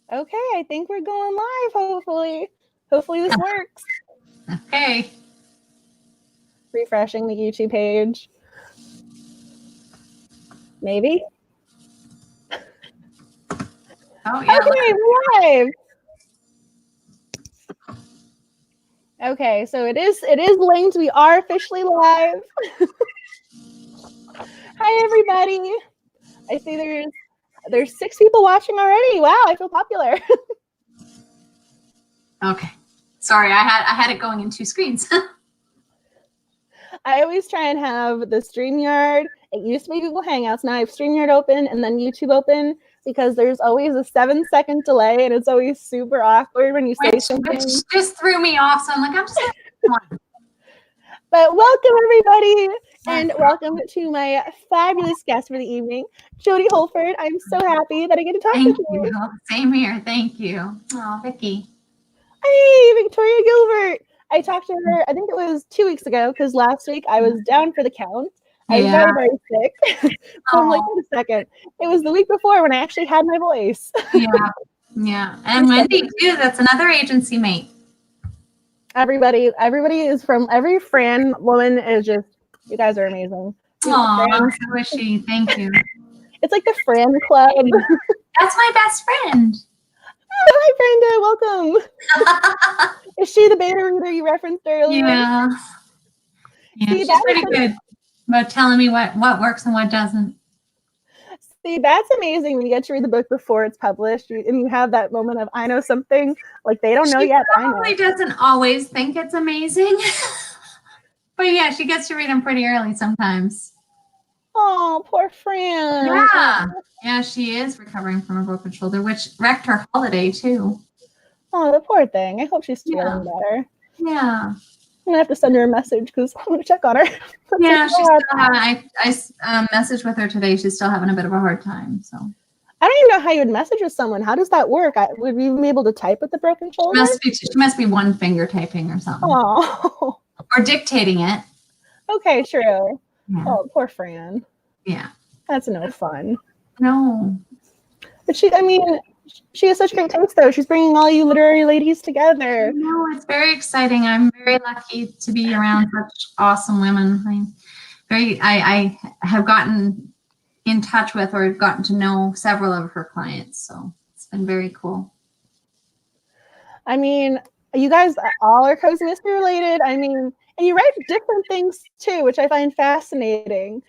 Okay, I think we're going live, hopefully. Hopefully this works. Okay. Refreshing the YouTube page. Maybe. Oh, yeah. Okay, we're live. Okay, so it is linked. We are officially live. Hi, everybody. I see there's 6 people watching already. Wow, I feel popular. Okay. Sorry, I had it going in 2 screens. I always try and have the StreamYard. It used to be Google Hangouts. Now I have StreamYard open and then YouTube open because there's always a 7-second delay and it's always super awkward when you say something. Which just threw me off. So I'm like, I'm just one. But welcome, everybody, and welcome to my fabulous guest for the evening, Jody Holford. I'm so happy that I get to talk to you. Same here. Thank you. Oh, Vicky. Hey, Victoria Gilbert. I talked to her, I think it was 2 weeks ago, because last week I was down for the count. I was very, very sick. So I'm like, wait a second. It was the week before when I actually had my voice. Yeah. And Wendy, too. That's another agency mate. Everybody is from every Fran woman is just, you guys are amazing. Oh, so is she. Thank you. It's like the Fran Club. That's my best friend. Oh, hi, Brenda. Welcome. Is she the beta reader you referenced earlier? Yeah. See, she's pretty good about telling me what works and what doesn't. See, that's amazing when you get to read the book before it's published and you have that moment of, I know something, like they don't know yet. She probably doesn't always think it's amazing. But yeah, she gets to read them pretty early sometimes. Oh, poor Fran. Yeah, she is recovering from a broken shoulder, which wrecked her holiday too. Oh, the poor thing. I hope she's feeling better. Yeah. I'm gonna have to send her a message because I'm gonna check on her. Yeah, she's still having. I messaged with her today. She's still having a bit of a hard time. So I don't even know how you would message with someone. How does that work? Would you be able to type with the broken shoulder? She must be one finger typing or something. Oh. Or dictating it. Okay, true. Yeah. Oh, poor Fran. Yeah. That's no fun. No. But she has such great taste, though. She's bringing all you literary ladies together. No, it's very exciting. I'm very lucky to be around such awesome women. I have gotten in touch with or gotten to know several of her clients, so it's been very cool. I mean, you guys all are cozy mystery related. I mean, and you write different things too, which I find fascinating.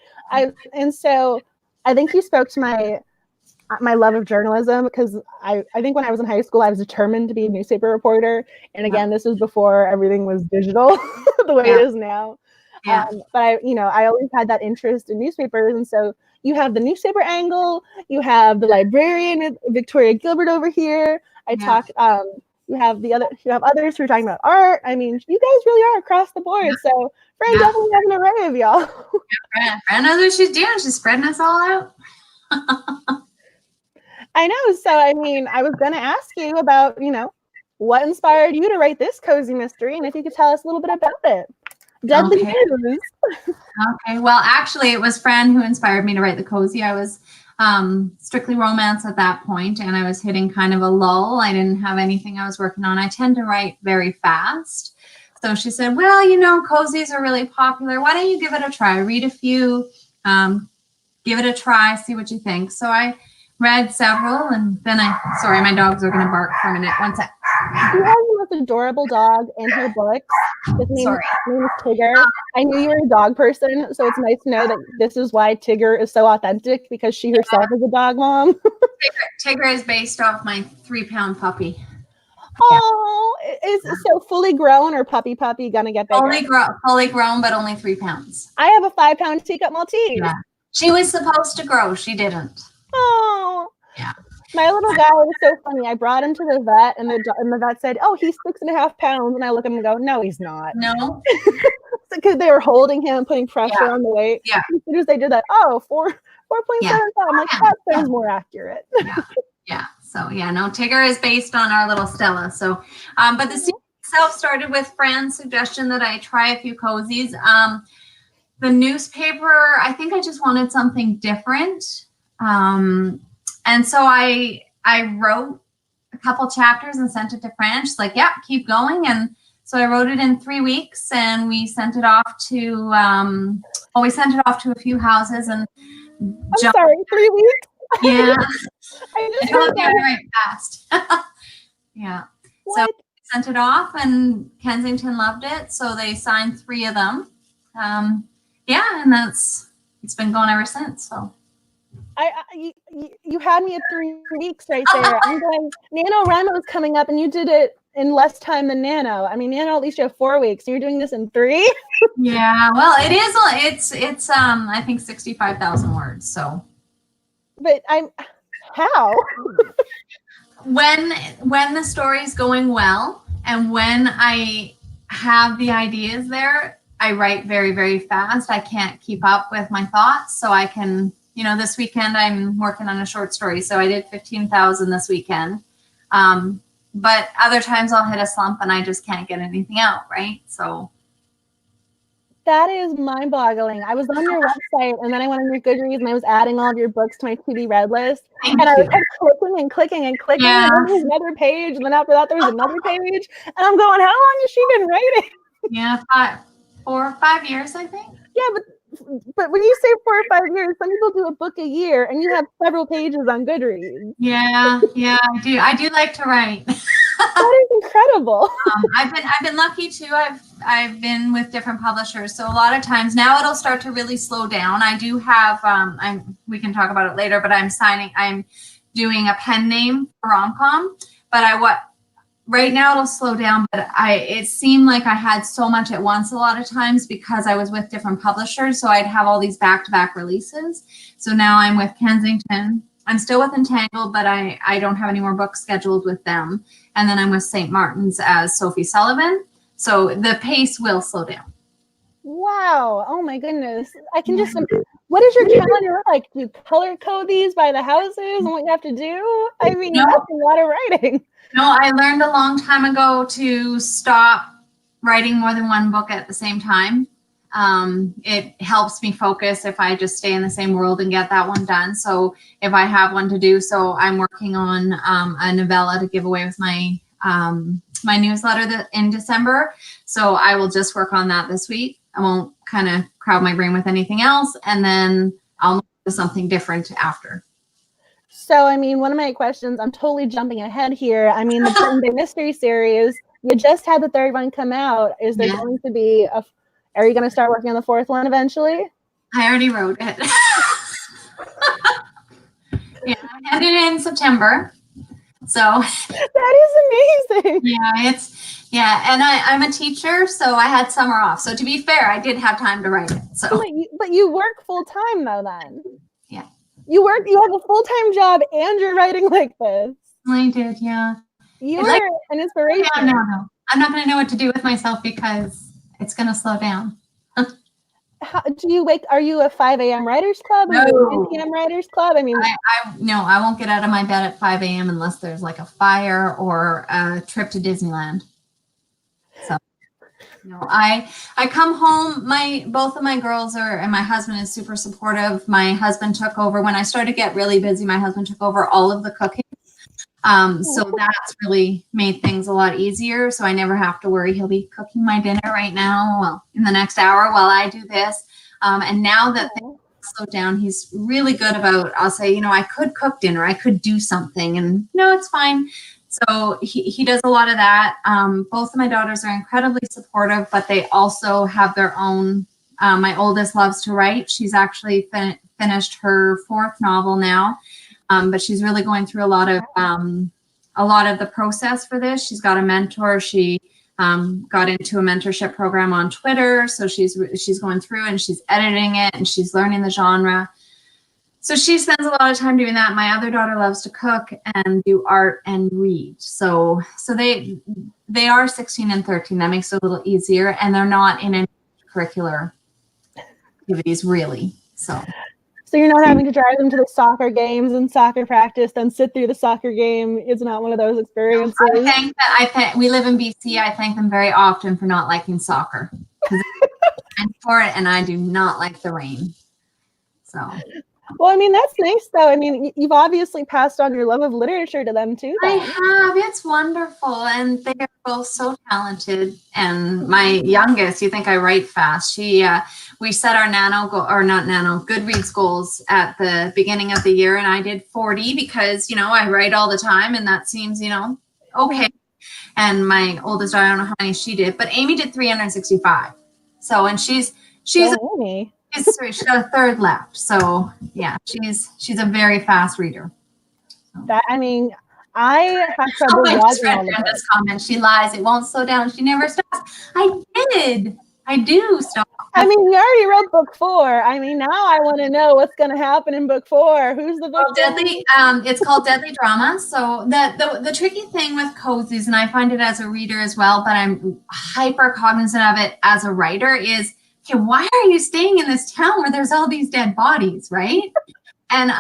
And so I think you spoke to my love of journalism because I think when I was in high school, I was determined to be a newspaper reporter. And again, this was before everything was digital the way it is now. But I always had that interest in newspapers. And so you have the newspaper angle, you have the librarian, Victoria Gilbert over here. You have others who are talking about art. I mean, you guys really are across the board. So Fran definitely has an array of y'all. Fran knows what she's doing. She's spreading us all out. I know. So, I mean, I was going to ask you about, what inspired you to write this cozy mystery, and if you could tell us a little bit about it. Deadly News. Okay. Well, actually, it was Fran who inspired me to write the cozy. I was strictly romance at that point, and I was hitting kind of a lull. I didn't have anything I was working on. I tend to write very fast. So she said, well, cozies are really popular. Why don't you give it a try? Read a few, give it a try, see what you think. So I read several, and then sorry, my dogs are going to bark for a minute. One sec. You have the most adorable dog in her books. His name is Tigger. I knew you were a dog person, so it's nice to know that this is why Tigger is so authentic, because she herself is a dog mom. Tigger is based off my 3-pound puppy. Oh, is so fully grown or puppy gonna get bigger? Fully grown, but only 3 pounds. I have a 5-pound teacup Maltese. Yeah. She was supposed to grow. She didn't. Oh. Yeah. My little guy was so funny. I brought him to the vet, and the vet said, "Oh, he's 6.5 pounds." And I look at him and go, "No, he's not." No. Because they were holding him, putting pressure on the weight. Yeah. As soon as they did that, 4.7 pounds. I'm like, that sounds more accurate. Yeah. So no, Tigger is based on our little Stella. So, but the series itself started with Fran's suggestion that I try a few cozies. The newspaper, I think I just wanted something different. And so I wrote a couple chapters and sent it to Fran. She's like, yeah, keep going. And so I wrote it in 3 weeks, and we sent it off to, we sent it off to a few houses. And I'm sorry, 3 weeks? Yeah. I just heard that. Right fast. Yeah. What? So sent it off, and Kensington loved it, so they signed 3 of them. Yeah, and it's been going ever since. So you had me at 3 weeks right there. I'm going, NaNoWriMo's coming up, and you did it in less time than Nano. I mean, Nano, at least you have 4 weeks. You're doing this in 3? Yeah, well, it is. It's I think 65,000 words. So, but how? When the story's going well, and when I have the ideas there, I write very, very fast. I can't keep up with my thoughts, so I can, this weekend I'm working on a short story, so I did 15,000 this weekend. But other times I'll hit a slump and I just can't get anything out, right? So that is mind-boggling. I was on your website, and then I went on your Goodreads, and I was adding all of your books to my to-be read list. And I was clicking and clicking and clicking, and then there was another page, and then after that there was another page. And I'm going, how long has she been writing? Yeah, 4 or 5 years, I think. Yeah, but when you say 4 or 5 years, some people do a book a year, and you have several pages on Goodreads. Yeah, I do. I do like to write. That is incredible. I've been lucky too. I've been with different publishers, so a lot of times now it'll start to really slow down. I do have we can talk about it later, but I'm doing a pen name for rom-com, but right now it'll slow down, but it seemed like I had so much at once a lot of times because I was with different publishers, so I'd have all these back-to-back releases. So now I'm with Kensington. I'm still with Untitled, but I don't have any more books scheduled with them. And then I'm with St. Martin's as Sophie Sullivan. So the pace will slow down. Wow. Oh my goodness. I can just, what is your calendar look like? Do you color code these by the houses and what you have to do? I mean, that's a lot of writing. No, I learned a long time ago to stop writing more than one book at the same time. It helps me focus if I just stay in the same world and get that one done. So if I have one to do, so I'm working on a novella to give away with my my newsletter in December. So I will just work on that this week. I won't kind of crowd my brain with anything else, and then I'll do something different after. So, I mean, one of my questions, I'm totally jumping ahead here. I mean, the Britton mystery series, you just had the 3rd one come out. Is there going to be are you going to start working on the 4th one eventually? I already wrote it. Yeah, I had it in September. So that is amazing. Yeah, and I'm a teacher, so I had summer off. So to be fair, I did have time to write it. So but you work full time though then. Yeah. You have a full-time job and you're writing like this. I did, yeah. You are an inspiration. No. I'm not going to know what to do with myself because it's going to slow down. How, are you a 5 a.m. writers club? No. Are you a 9 p.m. writers club? I mean, I won't get out of my bed at 5 a.m. unless there's like a fire or a trip to Disneyland. So, I come home. Both of my girls and my husband is super supportive. My husband took over when I started to get really busy. My husband took over all of the cooking. So that's really made things a lot easier. So I never have to worry. He'll be cooking my dinner right now, well, in the next hour while I do this. And now that things slowed down, he's really good about, I'll say, I could cook dinner, I could do something, and no, it's fine. So he does a lot of that. Both of my daughters are incredibly supportive, but they also have their own, my oldest loves to write. She's actually finished her 4th novel now. But she's really going through a lot of the process for this. She's got a mentor. She got into a mentorship program on Twitter. So she's going through and she's editing it and she's learning the genre. So she spends a lot of time doing that. My other daughter loves to cook and do art and read. So they are 16 and 13. That makes it a little easier, and they're not in any curricular activities really. So you're not having to drive them to the soccer games and soccer practice, then sit through the soccer game. It's not one of those experiences. I think we live in BC. I thank them very often for not liking soccer. I'm for it, and I do not like the rain. So Well, I mean, that's nice, though. I mean, you've obviously passed on your love of literature to them, too, I then. have. It's wonderful. And they are both so talented. And my youngest, you think I write fast. We set our Goodreads goals at the beginning of the year. And I did 40 because, I write all the time and that seems, okay. And my oldest daughter, I don't know how many she did, but Amy did 365. So, and she's Amy. she got a third left. So yeah, she's a very fast reader. I have trouble watching all of this comment. She lies. It won't slow down. She never stops. I do stop. I mean, you already wrote book 4. I mean, now I want to know what's going to happen in book 4. Who's the victim? Deadly. It's called Deadly Drama. So the tricky thing with Cozies, and I find it as a reader as well, but I'm hyper cognizant of it as a writer, is, okay, why are you staying in this town where there's all these dead bodies, right? And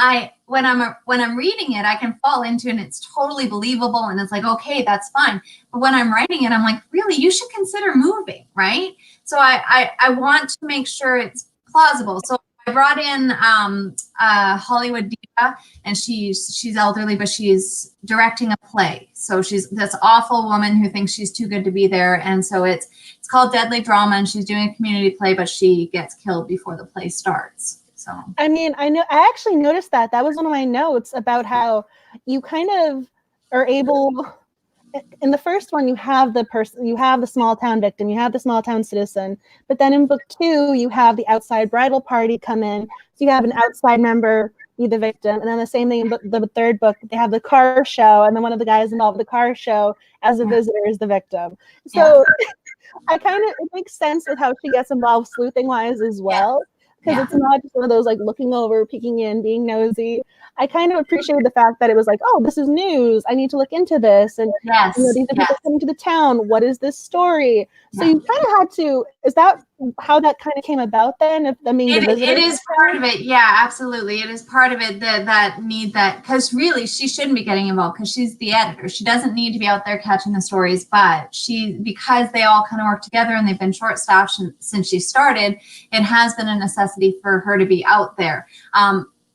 when I'm reading it, I can fall into it and it's totally believable and it's like, okay, that's fine. But when I'm writing it, I'm like, really, you should consider moving, right? So I want to make sure it's plausible. So I brought in a Hollywood diva, and she's elderly, but she's directing a play. So she's this awful woman who thinks she's too good to be there, and so it's called Deadly Drama, and she's doing a community play, but she gets killed before the play starts. So I mean, I actually noticed that. That was one of my notes about how you kind of are able. In the first one, you have the small town victim, you have the small town citizen, but then in book 2, you have the outside bridal party come in. So you have an outside member be the victim, and then the same thing in the third book, they have the car show, and then one of the guys involved in the car show as a visitor is the victim. So it makes sense with how she gets involved sleuthing wise as well. Because it's not just one of those like looking over, peeking in, being nosy. I kind of appreciated the fact that it was like, oh, this is news. I need to look into this. And these are people coming to the town. What is this story? So you kind of had to. Is that how that kind of came about then? It is part of it. Yeah, absolutely. It is part of it that need that, because really she shouldn't be getting involved because she's the editor. She doesn't need to be out there catching the stories, but because they all kind of work together and they've been short-staffed since she started, it has been a necessity for her to be out there.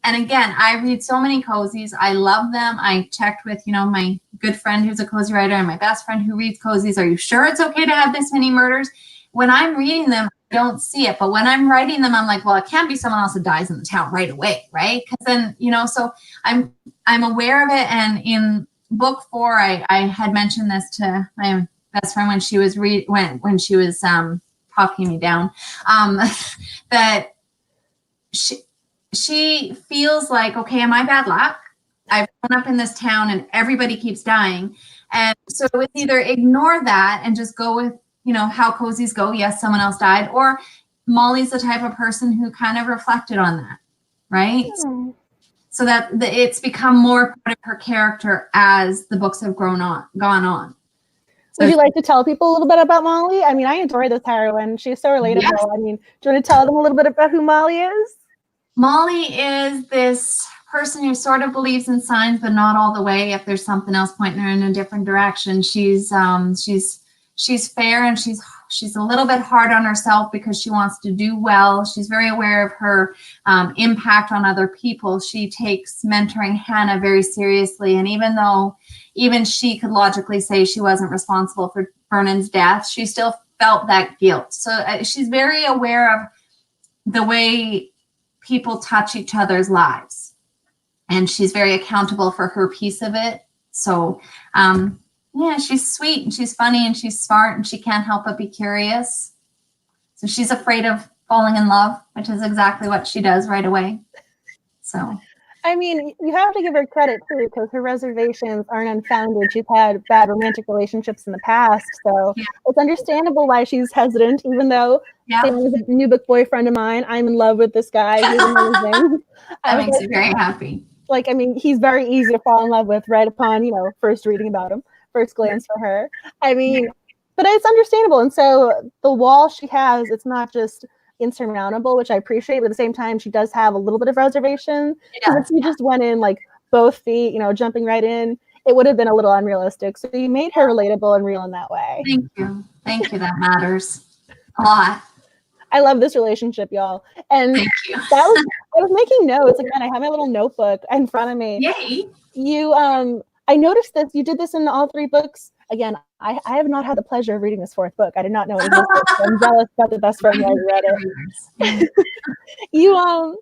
And again, I read so many cozies. I love them. I checked with, my good friend who's a cozy writer and my best friend who reads cozies. Are you sure it's okay to have this many murders? When I'm reading them, I don't see it. But when I'm writing them, I'm like, well, it can't be someone else that dies in the town right away, right? Because then, so I'm aware of it. And in book 4, I had mentioned this to my best friend when she was when she was talking me down, that she feels like, okay, am I bad luck? I've grown up in this town and everybody keeps dying. And so it's either ignore that and just go with, how cozies go. Yes, someone else died. Or Molly's the type of person who kind of reflected on that, right? So that it's become more part of her character as the books have gone on. So would you like to tell people a little bit about Molly? I mean, I adore this heroine. She's so relatable. Yes. I mean, do you want to tell them a little bit about who Molly is? Molly is this person who sort of believes in signs, but not all the way. If there's something else pointing her in a different direction, she's fair, and she's a little bit hard on herself because she wants to do well. She's very aware of her impact on other people. She takes mentoring Hannah very seriously, and even though she could logically say she wasn't responsible for Vernon's death, she still felt that guilt. So she's very aware of the way people touch each other's lives, and she's very accountable for her piece of it. So she's sweet and she's funny and she's smart and she can't help but be curious. So she's afraid of falling in love, which is exactly what she does right away. So I mean, you have to give her credit too, because her reservations aren't unfounded. She's had bad romantic relationships in the past, so it's understandable why she's hesitant, even though same with a new book boyfriend of mine. I'm in love with this guy. He's amazing. That makes me very happy. Like, I mean, he's very easy to fall in love with right upon, first reading about him, first glance for her. I mean, but it's understandable. And so the wall she has, it's not just insurmountable, which I appreciate, but at the same time, she does have a little bit of reservation. If she just went in like both feet, jumping right in, it would have been a little unrealistic. So you made her relatable and real in that way. Thank you. That matters a lot. I love this relationship, y'all. And I was making notes again. I have my little notebook in front of me. Yay! I noticed this. You did this in all 3 books. Again, I have not had the pleasure of reading this 4th book. I did not know it existed. So I'm jealous about the best friend who already read it. You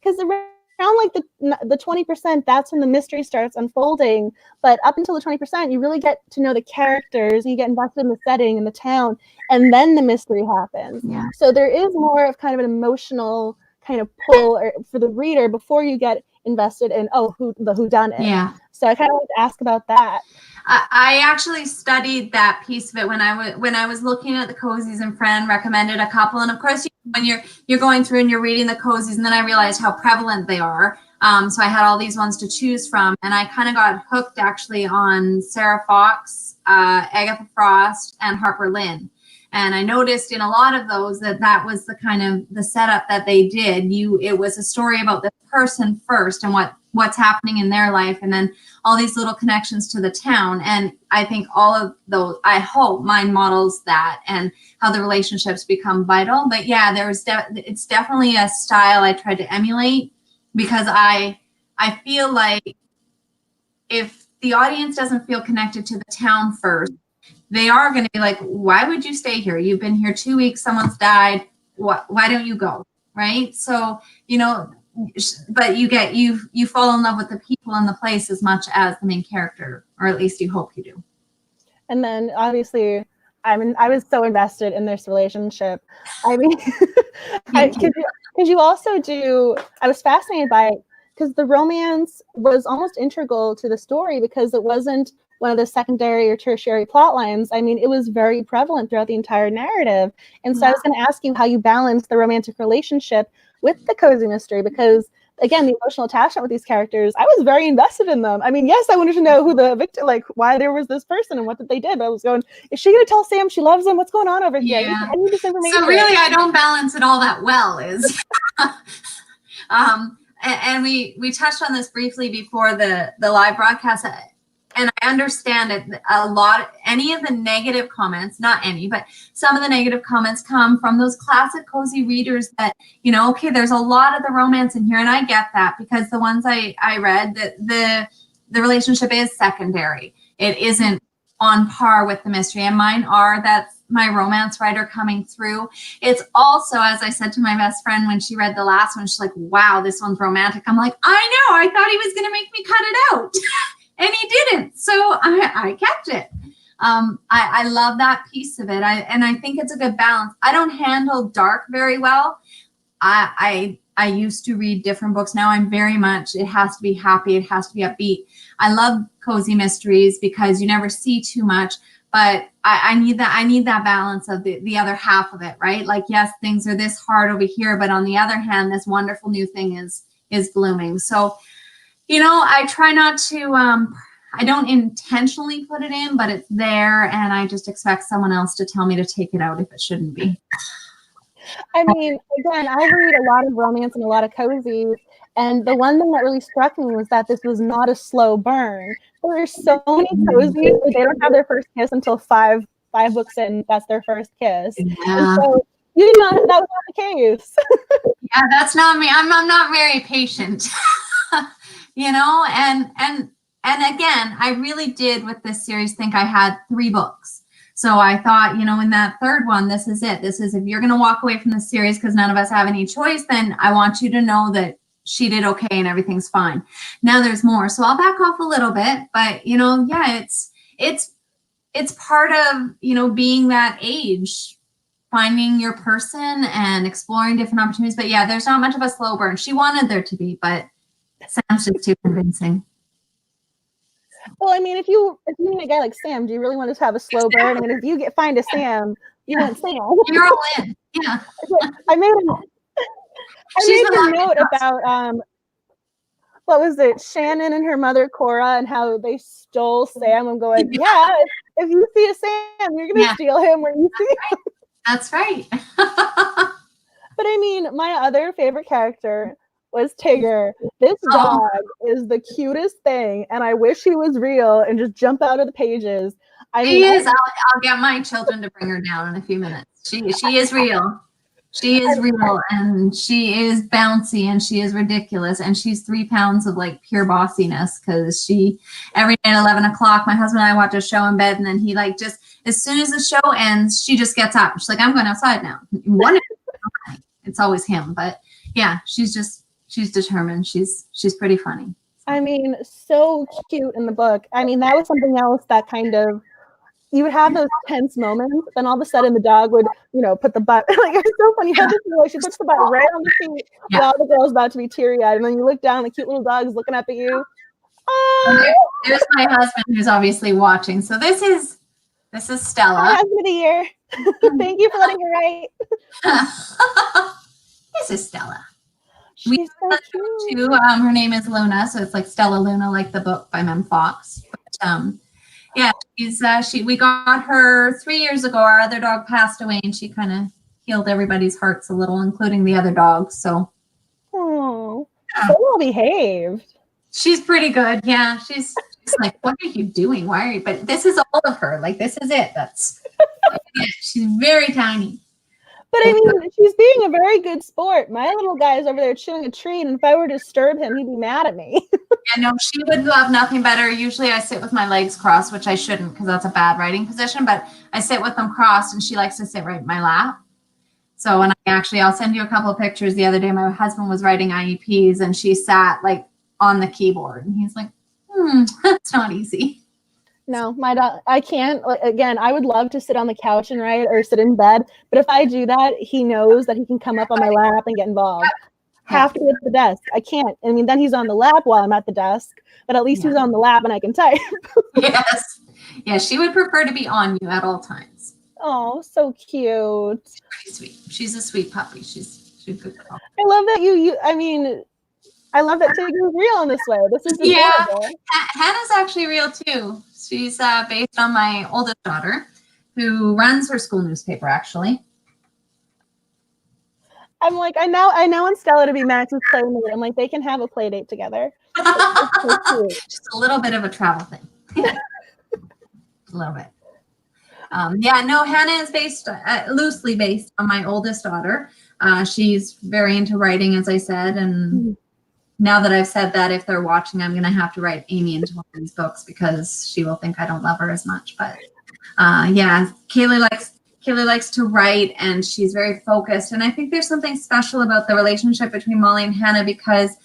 because around like the 20%, that's when the mystery starts unfolding. But up until the 20%, you really get to know the characters, and you get invested in the setting and the town, and then the mystery happens. Yeah. So there is more of kind of an emotional kind of pull for the reader before you get invested in who done it. Yeah. So I kind of want to ask about that. I actually studied that piece of it when I was looking at the Cozies, and friend recommended a couple. And of course, when you're going through and you're reading the Cozies, and then I realized how prevalent they are. So I had all these ones to choose from, and I kind of got hooked actually on Sarah Fox, Agatha Frost, and Harper Lynn. And I noticed in a lot of those that was the kind of the setup that they did. It was a story about this person first and what's happening in their life, and then all these little connections to the town. And I think all of those, I hope mine models that and how the relationships become vital. But yeah, it's definitely a style I tried to emulate, because I feel like if the audience doesn't feel connected to the town first, they are going to be like, why would you stay here? You've been here 2 weeks, someone's died. Why don't you go? Right? So, but you fall in love with the people and the place as much as the main character, or at least you hope you do. And then obviously I was so invested in this relationship. I mean, because you also do, I was fascinated by it because the romance was almost integral to the story, because it wasn't one of the secondary or tertiary plot lines. I mean, it was very prevalent throughout the entire narrative. And so I was going to ask you how you balance the romantic relationship with the cozy mystery, because again, the emotional attachment with these characters, I was very invested in them. I mean, yes, I wanted to know who the victim, like why there was this person and what did they did. But I was going, is she going to tell Sam she loves him? What's going on over here? Yeah. I need this information. So really, I don't balance it all that well. And we touched on this briefly before the live broadcast. And I understand it a lot. Any of the negative comments, not any, but some of the negative comments come from those classic cozy readers that, okay, there's a lot of the romance in here. And I get that, because the ones I read, that the relationship is secondary. It isn't on par with the mystery. And mine are, that's my romance writer coming through. It's also, as I said to my best friend when she read the last one, she's like, wow, this one's romantic. I'm like, I know, I thought he was going to make me cut it out. And he didn't. So I kept it. I love that piece of it. And I think it's a good balance. I don't handle dark very well. I used to read different books. Now I'm very much, it has to be happy. It has to be upbeat. I love cozy mysteries because you never see too much, but I need that balance of the other half of it, right? Like, yes, things are this hard over here, but on the other hand, this wonderful new thing is blooming. So, I try not to, I don't intentionally put it in, but it's there, and I just expect someone else to tell me to take it out if it shouldn't be. I mean, again, I read a lot of romance and a lot of cozies, and the one thing that really struck me was that this was not a slow burn. There's so many cozies where they don't have their first kiss until five books in. That's their first kiss. Yeah. And so you did not. That was not the case. Yeah, that's not me. I'm not very patient. And again, I really did with this series think I had 3 books. So I thought, in that third one, this is it. This is, if you're going to walk away from the series because none of us have any choice, then I want you to know that she did okay and everything's fine. Now there's more. So I'll back off a little bit, but yeah, it's part of, being that age, finding your person and exploring different opportunities. But yeah, there's not much of a slow burn. She wanted there to be, but Sam's just too convincing. Well, I mean, if you meet a guy like Sam, do you really want to have a slow burn? I mean, if you find a Sam, you want Sam. You're all in. Yeah. I made a note about what was it? Shannon and her mother Cora, and how they stole Sam. I'm going, yeah. If you see a Sam, you're gonna steal him where you see him. That's right. But I mean, my other favorite character was Tigger. This dog is the cutest thing, and I wish he was real and just jump out of the pages. He is. I'll get my children to bring her down in a few minutes. She is real. She is real, and she is bouncy, and she is ridiculous, and she's 3 pounds of like pure bossiness, because she every night at 11 o'clock, my husband and I watch a show in bed, and then he like just as soon as the show ends, she just gets up. She's like, I'm going outside now. It's always him, but yeah, she's determined. She's pretty funny. I mean, so cute in the book. I mean, that was something else that kind of, you would have those tense moments, then all of a sudden the dog would, put the butt, like, it's so funny. You have this way, she puts the butt right on the seat while the girl's about to be teary-eyed, and then you look down, the cute little dog is looking up at you. Oh! There's my husband, who's obviously watching. So this is Stella. My husband of the year. Thank you for letting her write. This is Stella. She's so cute. Too. Her name is Luna, so it's like Stella Luna, like the book by Mem Fox. But, yeah, we got her 3 years ago. Our other dog passed away, and she kind of healed everybody's hearts a little, including the other dogs. So, so well behaved. She's pretty good. Yeah, she's like, what are you doing? Why are you? But this is all of her. Like, this is it. She's very tiny. But I mean, she's being a very good sport. My little guy is over there chewing a tree, and if I were to disturb him, he'd be mad at me. Yeah, no, she would love nothing better. Usually I sit with my legs crossed, which I shouldn't, because that's a bad writing position, but I sit with them crossed, and she likes to sit right in my lap. So, and I'll send you a couple of pictures. The other day, my husband was writing IEPs, and she sat like on the keyboard, and he's like, that's not easy. No, my dog, I can't. Again, I would love to sit on the couch and write, or sit in bed. But if I do that, he knows that he can come up on my lap and get involved. Have to be at the desk. I can't. I mean, then he's on the lap while I'm at the desk, but at least he's on the lap and I can type. Yes. Yeah, she would prefer to be on you at all times. Oh, so cute. She's pretty sweet. She's a sweet puppy. She's a good girl. I love that I love that Tigger is real in this way. This is adorable. Hannah's actually real too. She's based on my oldest daughter, who runs her school newspaper, actually. I'm like, I now want Stella to be Max's playmate. I'm like, they can have a play date together. So just a little bit of a travel thing. A little bit. Hannah is loosely based on my oldest daughter. She's very into writing, as I said, and now that I've said that, if they're watching, I'm going to have to write Amy into one of these books, because she will think I don't love her as much. But Kaylee likes to write, and she's very focused. And I think there's something special about the relationship between Molly and Hannah, because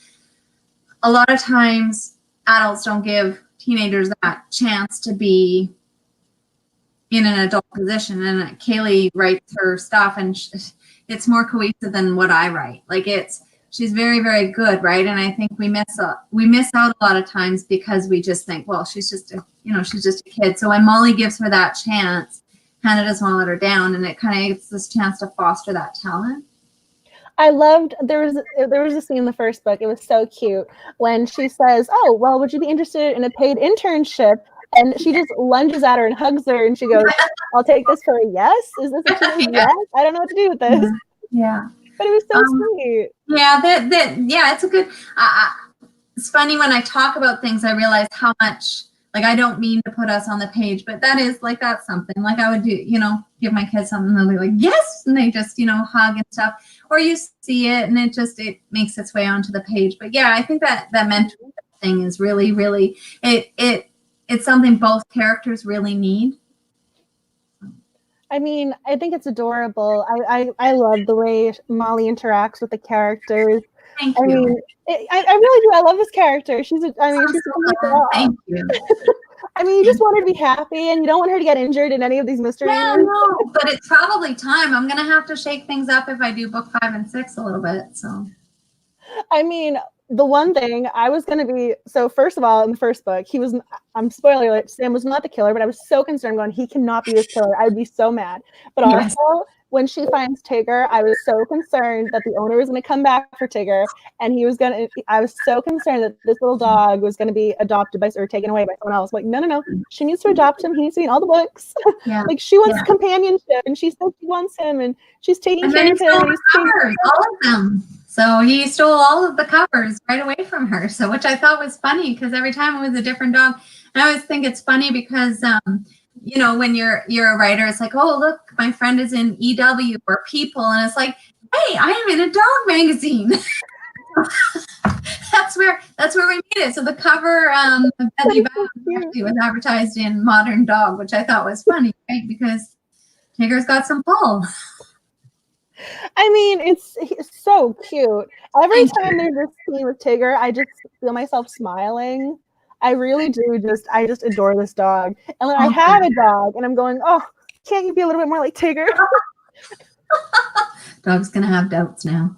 a lot of times adults don't give teenagers that chance to be in an adult position. And Kaylee writes her stuff, and it's more cohesive than what I write. Like, she's very, very good, right? And I think we miss out a lot of times, because we just think, well, she's just a kid. So when Molly gives her that chance, Hannah doesn't want to let her down, and it kind of gives this chance to foster that talent. I loved, there was a scene in the first book, it was so cute, when she says, oh, well, would you be interested in a paid internship? And she just lunges at her and hugs her, and she goes, I'll take this for a yes? Is this a true yes? I don't know what to do with this. Yeah. But it was so sweet. Yeah, it's a good, it's funny when I talk about things, I realize how much, like, I don't mean to put us on the page, but that's something. Like, I would do, give my kids something, and they'll be like, yes, and they just, hug and stuff. Or you see it, and it makes its way onto the page. But yeah, I think that mentoring thing is really, really, it's something both characters really need. I mean, I think it's adorable. I love the way Molly interacts with the characters. Thank you. I really do. I love this character. She's a good girl. Thank you. I mean, you just want her to be happy, and you don't want her to get injured in any of these mysteries. Yeah, no, but it's probably time. I'm going to have to shake things up if I do book 5 and 6 a little bit. So, I mean, the one thing I was going to be, so first of all, in the first book, I'm spoiler alert, Sam was not the killer, but I was so concerned going, he cannot be this killer. I'd be so mad. But also, when she finds Tigger, I was so concerned that the owner was going to come back for Tigger, and I was so concerned that this little dog was going to be adopted or taken away by someone else. Like, no, she needs to adopt him. He needs to be in all the books. Yeah. Like, she wants companionship, and she said she wants him, and she's taking care of him. All of them. So he stole all of the covers right away from her. So, which I thought was funny, because every time it was a different dog. And I always think it's funny because, when you're a writer, it's like, oh, look, my friend is in EW or People. And it's like, hey, I am in a dog magazine. that's where we made it. So the cover of Vows actually was advertised in Modern Dog, which I thought was funny, right? Because Tigger's got some pull. I mean, it's so cute. Every time there's this scene with Tigger, I just feel myself smiling. I really do I just adore this dog. And when I have a dog and I'm going, oh, can't you be a little bit more like Tigger? Dog's gonna have doubts now.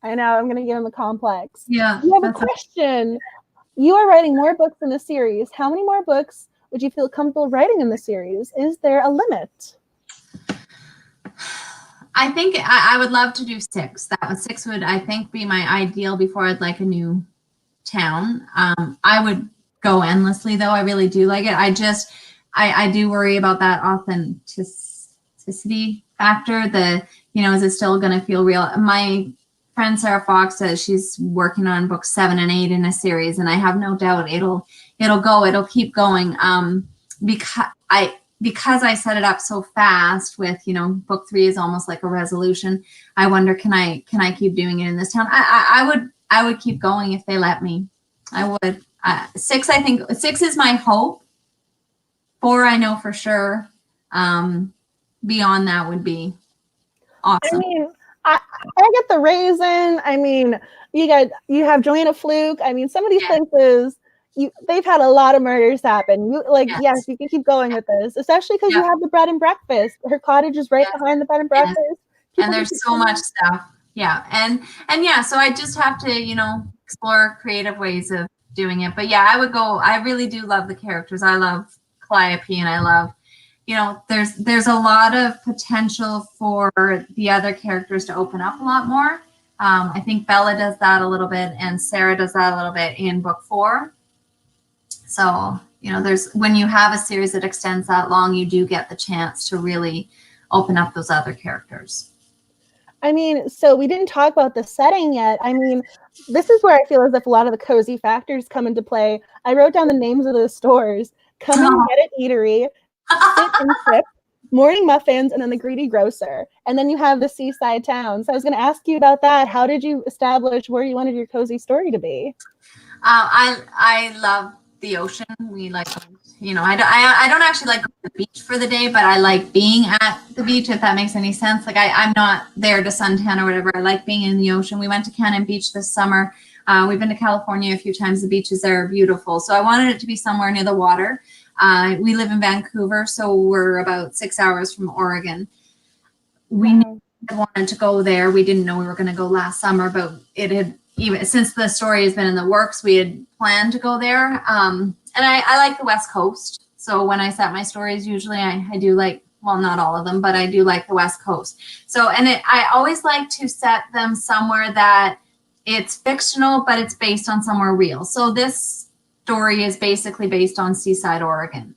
I know, I'm gonna give him a complex. Yeah. You have a question. You are writing more books in the series. How many more books would you feel comfortable writing in the series? Is there a limit? I think I would love to do 6. That 6 would, I think, be my ideal before I'd like a new town. I would go endlessly, though. I really do like it. I do worry about that authenticity factor. Is it still going to feel real? My friend Sarah Fox says she's working on books 7 and 8 in a series, and I have no doubt it'll keep going. Because I set it up so fast with, book 3 is almost like a resolution. I wonder, can I keep doing it in this town? I would keep going if they let me. I would. 6, I think 6 is my hope. 4, I know for sure. Beyond that would be awesome. I mean, I get the raisin. I mean, you have Joanna Fluke. I mean, some of these places, they've had a lot of murders happen. Yes, you can keep going with this, especially because you have the bread and breakfast. Her cottage is right behind the bed and breakfast. And there's so much stuff. Yeah. And so I just have to, explore creative ways of doing it. But yeah, I really do love the characters. I love Calliope, and I love, there's a lot of potential for the other characters to open up a lot more. I think Bella does that a little bit, and Sarah does that a little bit in book 4. So, when you have a series that extends that long, you do get the chance to really open up those other characters. I mean, so we didn't talk about the setting yet. I mean, this is where I feel as if a lot of the cozy factors come into play. I wrote down the names of those stores. Come and Get It Eatery, Sit and Sip, Morning Muffins, and then the Greedy Grocer. And then you have the seaside town. So I was going to ask you about that. How did you establish where you wanted your cozy story to be? I love the ocean. We like, I don't actually like the beach for the day, but I like being at the beach, if that makes any sense. Like I'm not there to suntan or whatever. I like being in the ocean. We went to Cannon Beach this summer. We've been to California a few times. The beaches there are beautiful. So I wanted it to be somewhere near the water. We live in Vancouver, so we're about 6 hours from Oregon. We wanted to go there. We didn't know we were going to go last summer, but it had, even since the story has been in the works, we had planned to go there. And I like the West Coast. So when I set my stories, usually I do like, well, not all of them, but I do like the West Coast. So, I always like to set them somewhere that it's fictional, but it's based on somewhere real. So this story is basically based on Seaside, Oregon.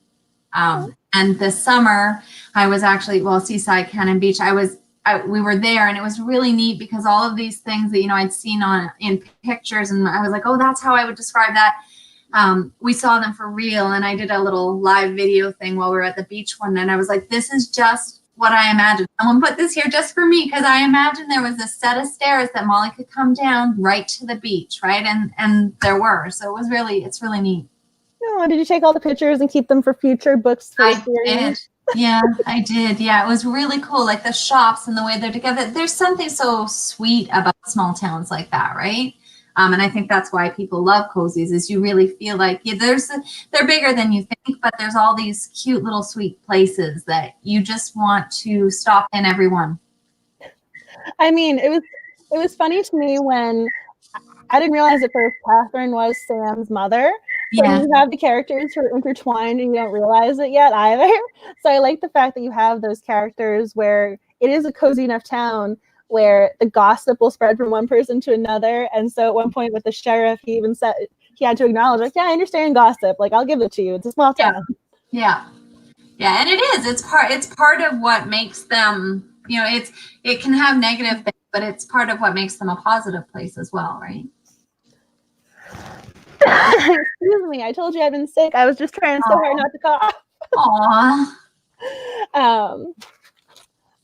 And this summer I was actually, Seaside, Cannon Beach, we were there, and it was really neat because all of these things that, I'd seen in pictures, and I was like, oh, that's how I would describe that. We saw them for real, and I did a little live video thing while we were at the beach one night. And I was like, this is just what I imagined. Someone put this here just for me, because I imagined there was a set of stairs that Molly could come down right to the beach, right? And there were. So it's really neat. Oh, did you take all the pictures and keep them for future books? I did. Yeah, I did. Yeah, it was really cool. Like the shops and the way they're together. There's something so sweet about small towns like that, right? And I think that's why people love Cozies, is you really feel like they're bigger than you think, but there's all these cute little sweet places that you just want to stop in every one. I mean, it was funny to me when I didn't realize at first Catherine was Sam's mother. Yeah. So you have the characters who are intertwined and you don't realize it yet either. So I like the fact that you have those characters where it is a cozy enough town where the gossip will spread from one person to another. And so at one point with the sheriff, he even said he had to acknowledge, like, yeah, I understand gossip. Like, I'll give it to you. It's a small town. Yeah. Yeah. And it is. It's part of what makes them, it can have negative things, but it's part of what makes them a positive place as well, right? Excuse me. I told you I've been sick. I was just trying so hard not to cough. Aww.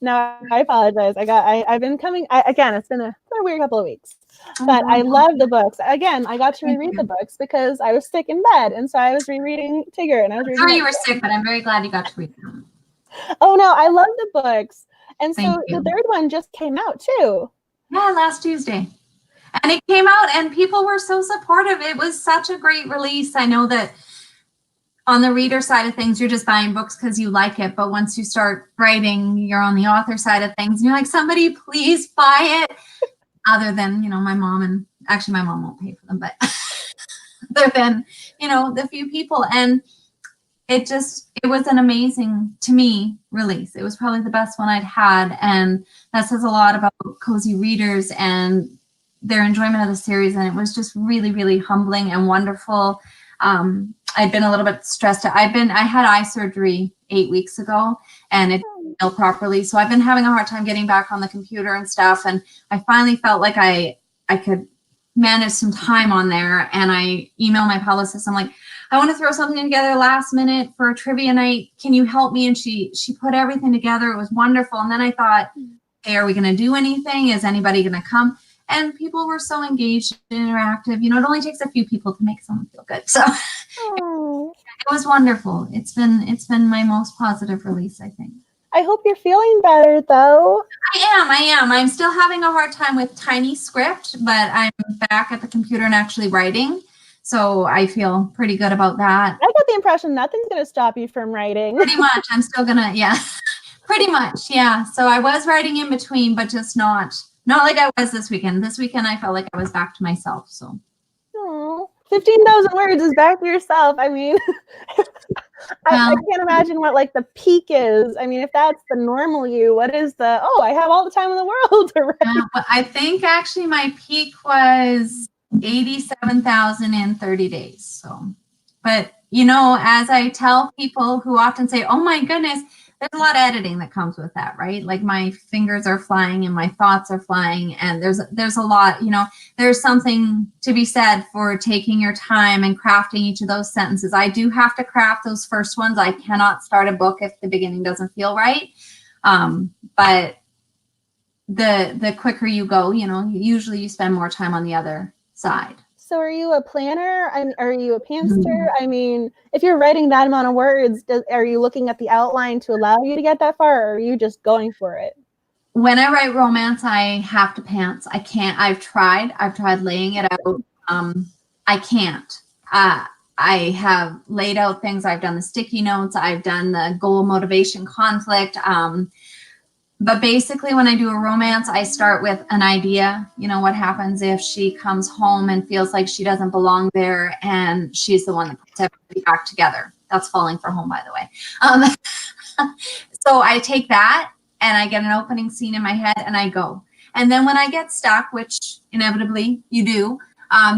No, I apologize. I've been coming. Again, it's been a weird couple of weeks, Oh, but I no. love the books. Again, I got to Thank reread you. the books because I was sick in bed, and so I was rereading Tigger, and I was reading. Sorry you were sick, but I'm very glad you got to read them. Oh no, I love the books, and Thank so you. the third one just came out too. Yeah, last Tuesday. And it came out and people were so supportive. It was such a great release. I know that on the reader side of things, you're just buying books because you like it. But once you start writing, you're on the author side of things. And you're like, somebody please buy it. Other than, my mom, and actually my mom won't pay for them, but other than, the few people. And it was an amazing, to me, release. It was probably the best one I'd had. And that says a lot about Cozy readers and their enjoyment of the series. And it was just really, really humbling and wonderful. I'd been a little bit stressed. I had eye surgery 8 weeks ago and it didn't heal properly. So I've been having a hard time getting back on the computer and stuff. And I finally felt like I could manage some time on there. And I emailed my publicist. I'm like, I want to throw something together last minute for a trivia night. Can you help me? And she put everything together. It was wonderful. And then I thought, hey, are we going to do anything? Is anybody going to come? And people were so engaged and interactive. It only takes a few people to make someone feel good. So it was wonderful. It's been my most positive release, I think. I hope you're feeling better though. I am. I'm still having a hard time with tiny script, but I'm back at the computer and actually writing. So I feel pretty good about that. I got the impression nothing's going to stop you from writing. Pretty much. I'm still going to, yeah. Pretty much, yeah. So I was writing in between, but just not like I was this weekend. This weekend, I felt like I was back to myself. So, 15,000 words is back to yourself. I mean, I can't imagine what like the peak is. I mean, if that's the normal you, what is the, I have all the time in the world to write? Well, I think actually my peak was 87,000 in 30 days. So, but as I tell people who often say, oh my goodness, there's a lot of editing that comes with that, right? Like my fingers are flying and my thoughts are flying, and there's a lot, there's something to be said for taking your time and crafting each of those sentences. I do have to craft those first ones. I cannot start a book if the beginning doesn't feel right. But the quicker you go, usually you spend more time on the other side. So are you a planner? Are you a pantser? I mean, if you're writing that amount of words, are you looking at the outline to allow you to get that far, or are you just going for it? When I write romance, I have to pants. I can't. I've tried laying it out. I can't. I have laid out things. I've done the sticky notes. I've done the goal, motivation, conflict. But basically, when I do a romance, I start with an idea. What happens if she comes home and feels like she doesn't belong there and she's the one that puts everybody back together? That's Falling for Home, by the way. So I take that and I get an opening scene in my head and I go. And then when I get stuck, which inevitably you do,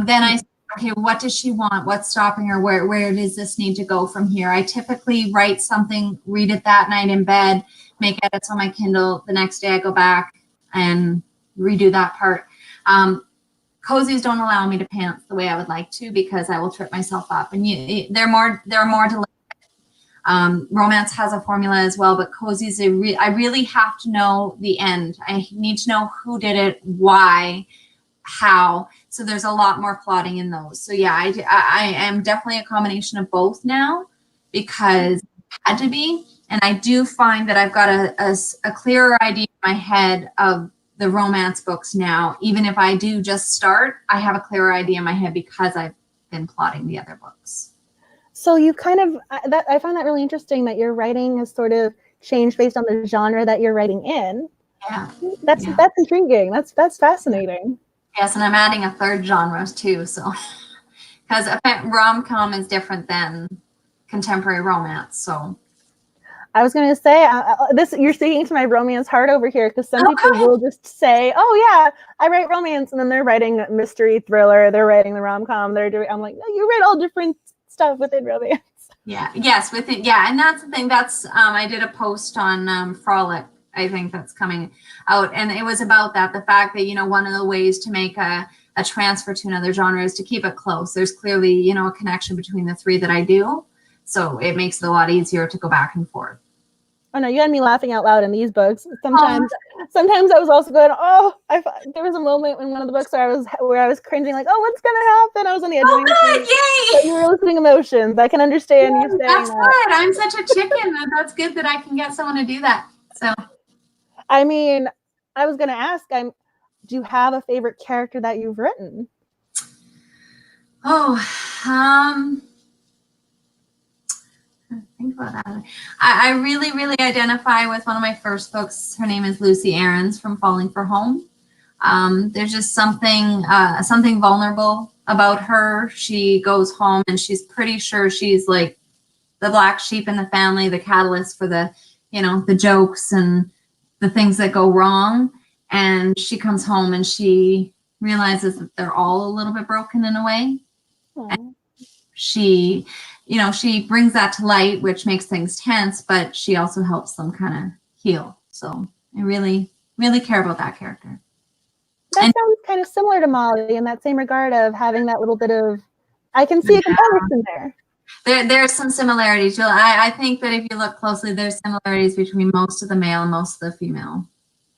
then I say, okay, what does she want? What's stopping her? Where does this need to go from here? I typically write something, read it that night in bed, make edits on my Kindle. The next day I go back and redo that part. Cozies don't allow me to pants the way I would like to because I will trip myself up. And they're more deliberate. Romance has a formula as well, but Cozies, I really have to know the end. I need to know who did it, why, how. So there's a lot more plotting in those. So yeah, I am definitely a combination of both now because it had to be. And I do find that I've got a clearer idea in my head of the romance books now. Even if I do just start, I have a clearer idea in my head because I've been plotting the other books. So you kind of, I find that really interesting that your writing has sort of changed based on the genre that you're writing in. Yeah. That's intriguing. That's fascinating. Yes, and I'm adding a third genre too. So, because rom-com is different than contemporary romance. So. I was going to say you're speaking to my romance heart over here because some people will just say, "Oh yeah, I write romance," and then they're writing mystery thriller, they're writing the rom-com, I'm like, no, you write all different stuff within romance. Yeah, yes, within and that's the thing. That's I did a post on Frolic. I think that's coming out, and it was about that. The fact that one of the ways to make a transfer to another genre is to keep it close. There's clearly a connection between the three that I do, so it makes it a lot easier to go back and forth. Oh no, you had me laughing out loud in these books. Sometimes I was also going, there was a moment in one of the books where I was cringing, like, oh, what's gonna happen? I was on the edge of my seat. Yay! But you were eliciting emotions. I can understand you saying that's that. good. I'm such a chicken, and that's good that I can get someone to do that. So, I mean, I was gonna ask, do you have a favorite character that you've written? Think about that. I really, really identify with one of my first books. Her name is Lucy Aarons from Falling for Home. There's just something vulnerable about her. She goes home and she's pretty sure she's like the black sheep in the family, the catalyst for the jokes and the things that go wrong. And she comes home and she realizes that they're all a little bit broken in a way. And she brings that to light, which makes things tense, but she also helps them kind of heal. So I really, really care about that character. That sounds kind of similar to Molly in that same regard of having that little bit of, I can see a comparison there. There's some similarities. I think that if you look closely, there's similarities between most of the male and most of the female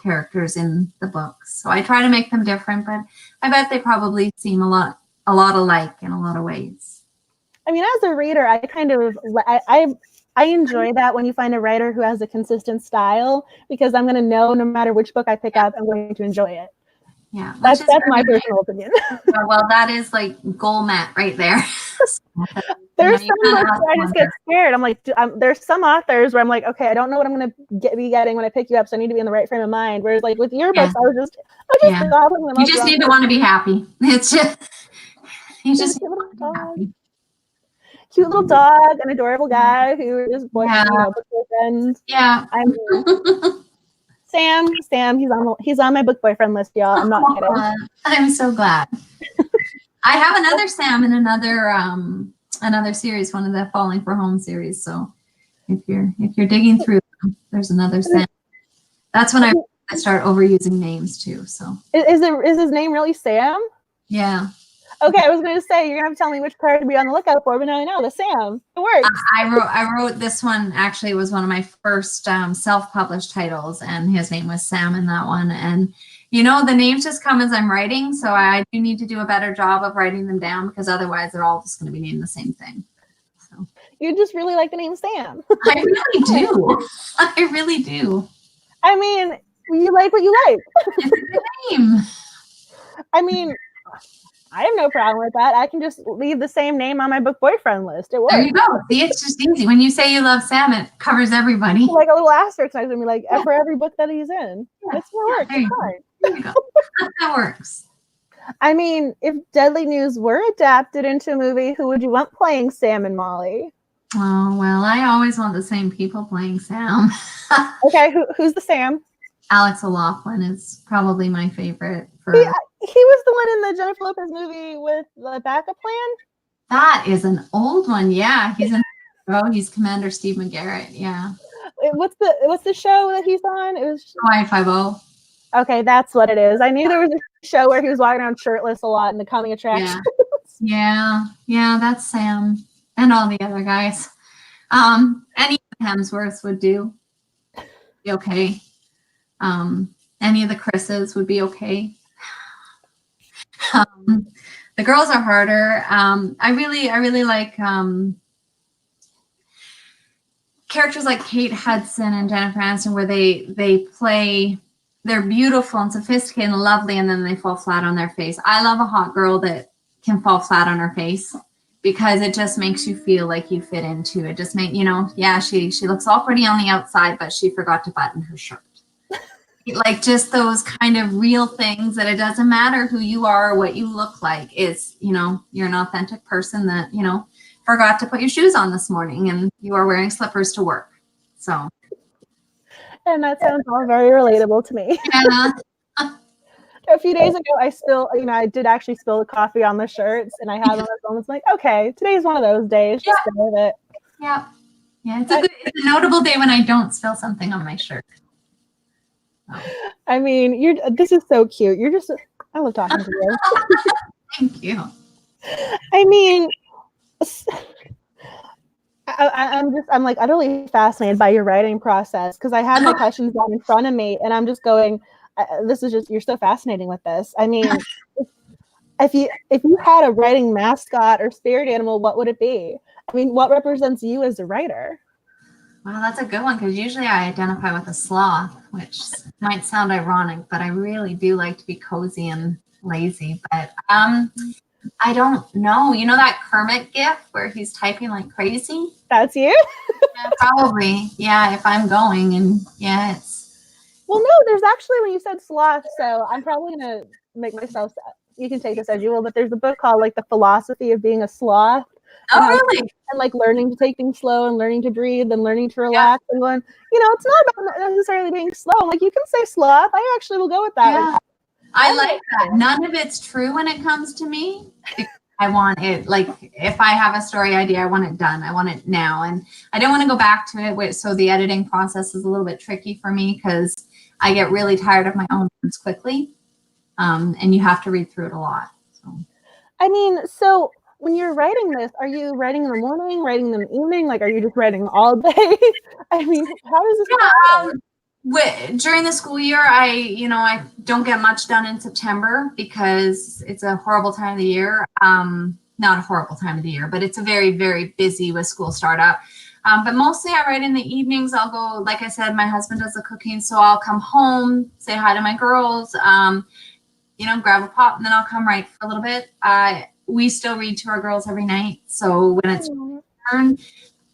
characters in the books. So I try to make them different, but I bet they probably seem a lot alike in a lot of ways. I mean, as a reader, I kind of I enjoy that when you find a writer who has a consistent style, because I'm going to know no matter which book I pick up, I'm going to enjoy it. Yeah, that's my personal opinion. Well, that is like goal met right there. There's some books where I just get scared. I'm like, there's some authors where I'm like, okay, I don't know what I'm going to be getting when I pick you up, so I need to be in the right frame of mind. Whereas, like with your books, I just you just need to want to be happy. It's just you just need to be happy. Cute little dog, an adorable guy who is boyfriend. Yeah. I mean, Sam, he's on my book boyfriend list, y'all. I'm not kidding. I'm so glad. I have another Sam in another series, one of the Falling for Home series. So if you're digging through them, there's another Sam. That's when I start overusing names too. So is his name really Sam? Yeah. Okay, I was going to say, you're going to have to tell me which card to be on the lookout for, but now I know, the Sam. It works. I wrote this one, actually, it was one of my first self-published titles, and his name was Sam in that one. And, the names just come as I'm writing, so I do need to do a better job of writing them down, because otherwise they're all just going to be named the same thing. So you just really like the name Sam. I really do. I really do. I mean, you like what you like. It's a good name. I mean, I have no problem with that. I can just leave the same name on my book boyfriend list. It works. There you go. See, it's just easy. When you say you love Sam, it covers everybody. Like a little asterisk next to me, like for every book that he's in. That's what works. It's fine. There you go. That works. I mean, if Deadly News were adapted into a movie, who would you want playing Sam and Molly? Oh, well, I always want the same people playing Sam. Okay, who's the Sam? Alex O'Loughlin is probably my favorite. He was the one in the Jennifer Lopez movie with the backup plan? That is an old one, yeah. He's Commander Steve McGarrett, yeah. What's the show that he's on? It was Hawaii Five-0. Okay, that's what it is. I knew there was a show where he was walking around shirtless a lot in the coming attractions. Yeah, that's Sam and all the other guys. Any Hemsworths would do. Be okay. Any of the Chris's would be okay. The girls are harder. I really like characters like Kate Hudson and Jennifer Aniston, where they play, they're beautiful and sophisticated and lovely, and then they fall flat on their face. I love a hot girl that can fall flat on her face, because it just makes you feel like you fit into it. Just make, she looks all pretty on the outside, but she forgot to button her shirt. Like just those kind of real things that it doesn't matter who you are or what you look like. It's, you're an authentic person that, forgot to put your shoes on this morning and you are wearing slippers to work. So. And that sounds all very relatable to me. Yeah. A few days ago, I did actually spill the coffee on the shirts, and I had one of those moments like, okay, today's one of those days. Just go with it. Yeah. Yeah. It's a notable day when I don't spill something on my shirt. I mean, this is so cute. I love talking to you. Thank you. I mean, I'm like utterly fascinated by your writing process because I have my questions down in front of me and I'm just going, this is just, you're so fascinating with this. I mean, if you had a writing mascot or spirit animal, what would it be? I mean, what represents you as a writer? Well, that's a good one because usually I identify with a sloth, which might sound ironic, but I really do like to be cozy and lazy. But I don't know. You know that Kermit gif where he's typing like crazy? That's you? Yeah, probably. Yeah, if I'm going, and yeah, it's. Well, no, there's actually, when you said sloth, so I'm probably going to make myself, you can take this as you will, but there's a book called like The Philosophy of Being a Sloth. Oh, really? And like learning to take things slow and learning to breathe and learning to relax and going, it's not about necessarily being slow. I'm like, you can say sloth. I actually will go with that. Yeah. I like that. None of it's true when it comes to me. I want it, like, if I have a story idea, I want it done. I want it now. And I don't want to go back to it. So the editing process is a little bit tricky for me because I get really tired of my own words quickly. And you have to read through it a lot. So. I mean, so when you're writing this, are you writing in the morning, writing in the evening? Like, are you just writing all day? I mean, how does this happen? During the school year, I don't get much done in September because it's a horrible time of the year. Not a horrible time of the year, but it's a very, very busy with school startup. But mostly I write in the evenings. I'll go, like I said, my husband does the cooking, so I'll come home, say hi to my girls, grab a pop, and then I'll come write for a little bit. We still read to our girls every night. So when it's turn,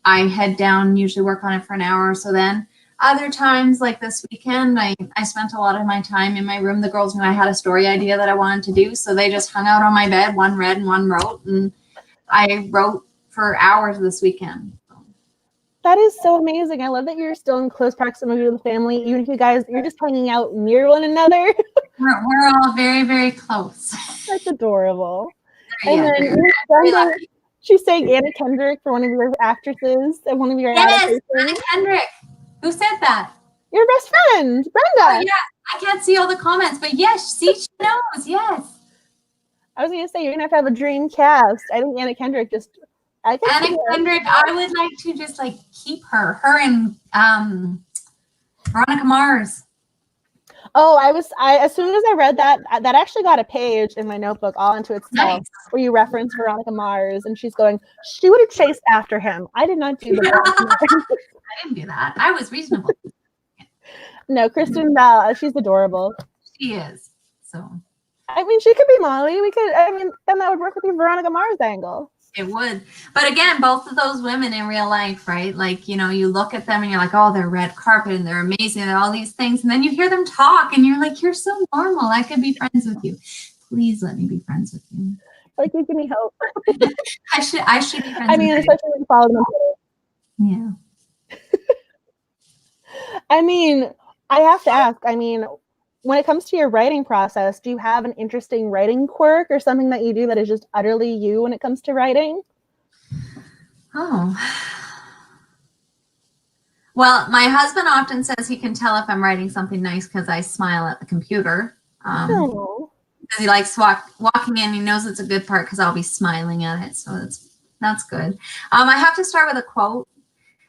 I head down, usually work on it for an hour or so then. Other times, like this weekend, I spent a lot of my time in my room. The girls knew I had a story idea that I wanted to do, so they just hung out on my bed. One read and one wrote, and I wrote for hours this weekend. That is so amazing. I love that you're still in close proximity to the family, even if you're just hanging out near one another. We're all very, very close. That's adorable. Yeah, and then she's saying Anna Kendrick for one of your actresses and one of your adaptations. Anna Kendrick. Who said that? Your best friend, Brenda. Oh, yeah, I can't see all the comments, but yes, see, she knows. Yes. I was gonna say you're gonna have a dream cast. I think Anna Kendrick Anna Kendrick, I would like to just like keep her and Veronica Mars. Oh, as soon as I read that actually got a page in my notebook all into itself, where you reference Veronica Mars and she's going, she would have chased after him. I did not do that. I didn't do that. I was reasonable. No, Kristen Bell, she's adorable. She is. So. I mean, she could be Molly. Then that would work with your Veronica Mars angle. It would. But again, both of those women in real life, right? Like, you look at them and you're like, oh, they're red carpet and they're amazing and all these things. And then you hear them talk and you're like, you're so normal. I could be friends with you. Please let me be friends with you. Like, you give me hope. I should be friends with you. Especially when you follow them. Yeah. I have to ask, when it comes to your writing process, do you have an interesting writing quirk or something that you do that is just utterly you when it comes to writing? Oh. Well, my husband often says he can tell if I'm writing something nice because I smile at the computer. Because he likes walking in. He knows it's a good part because I'll be smiling at it. So that's good. I have to start with a quote.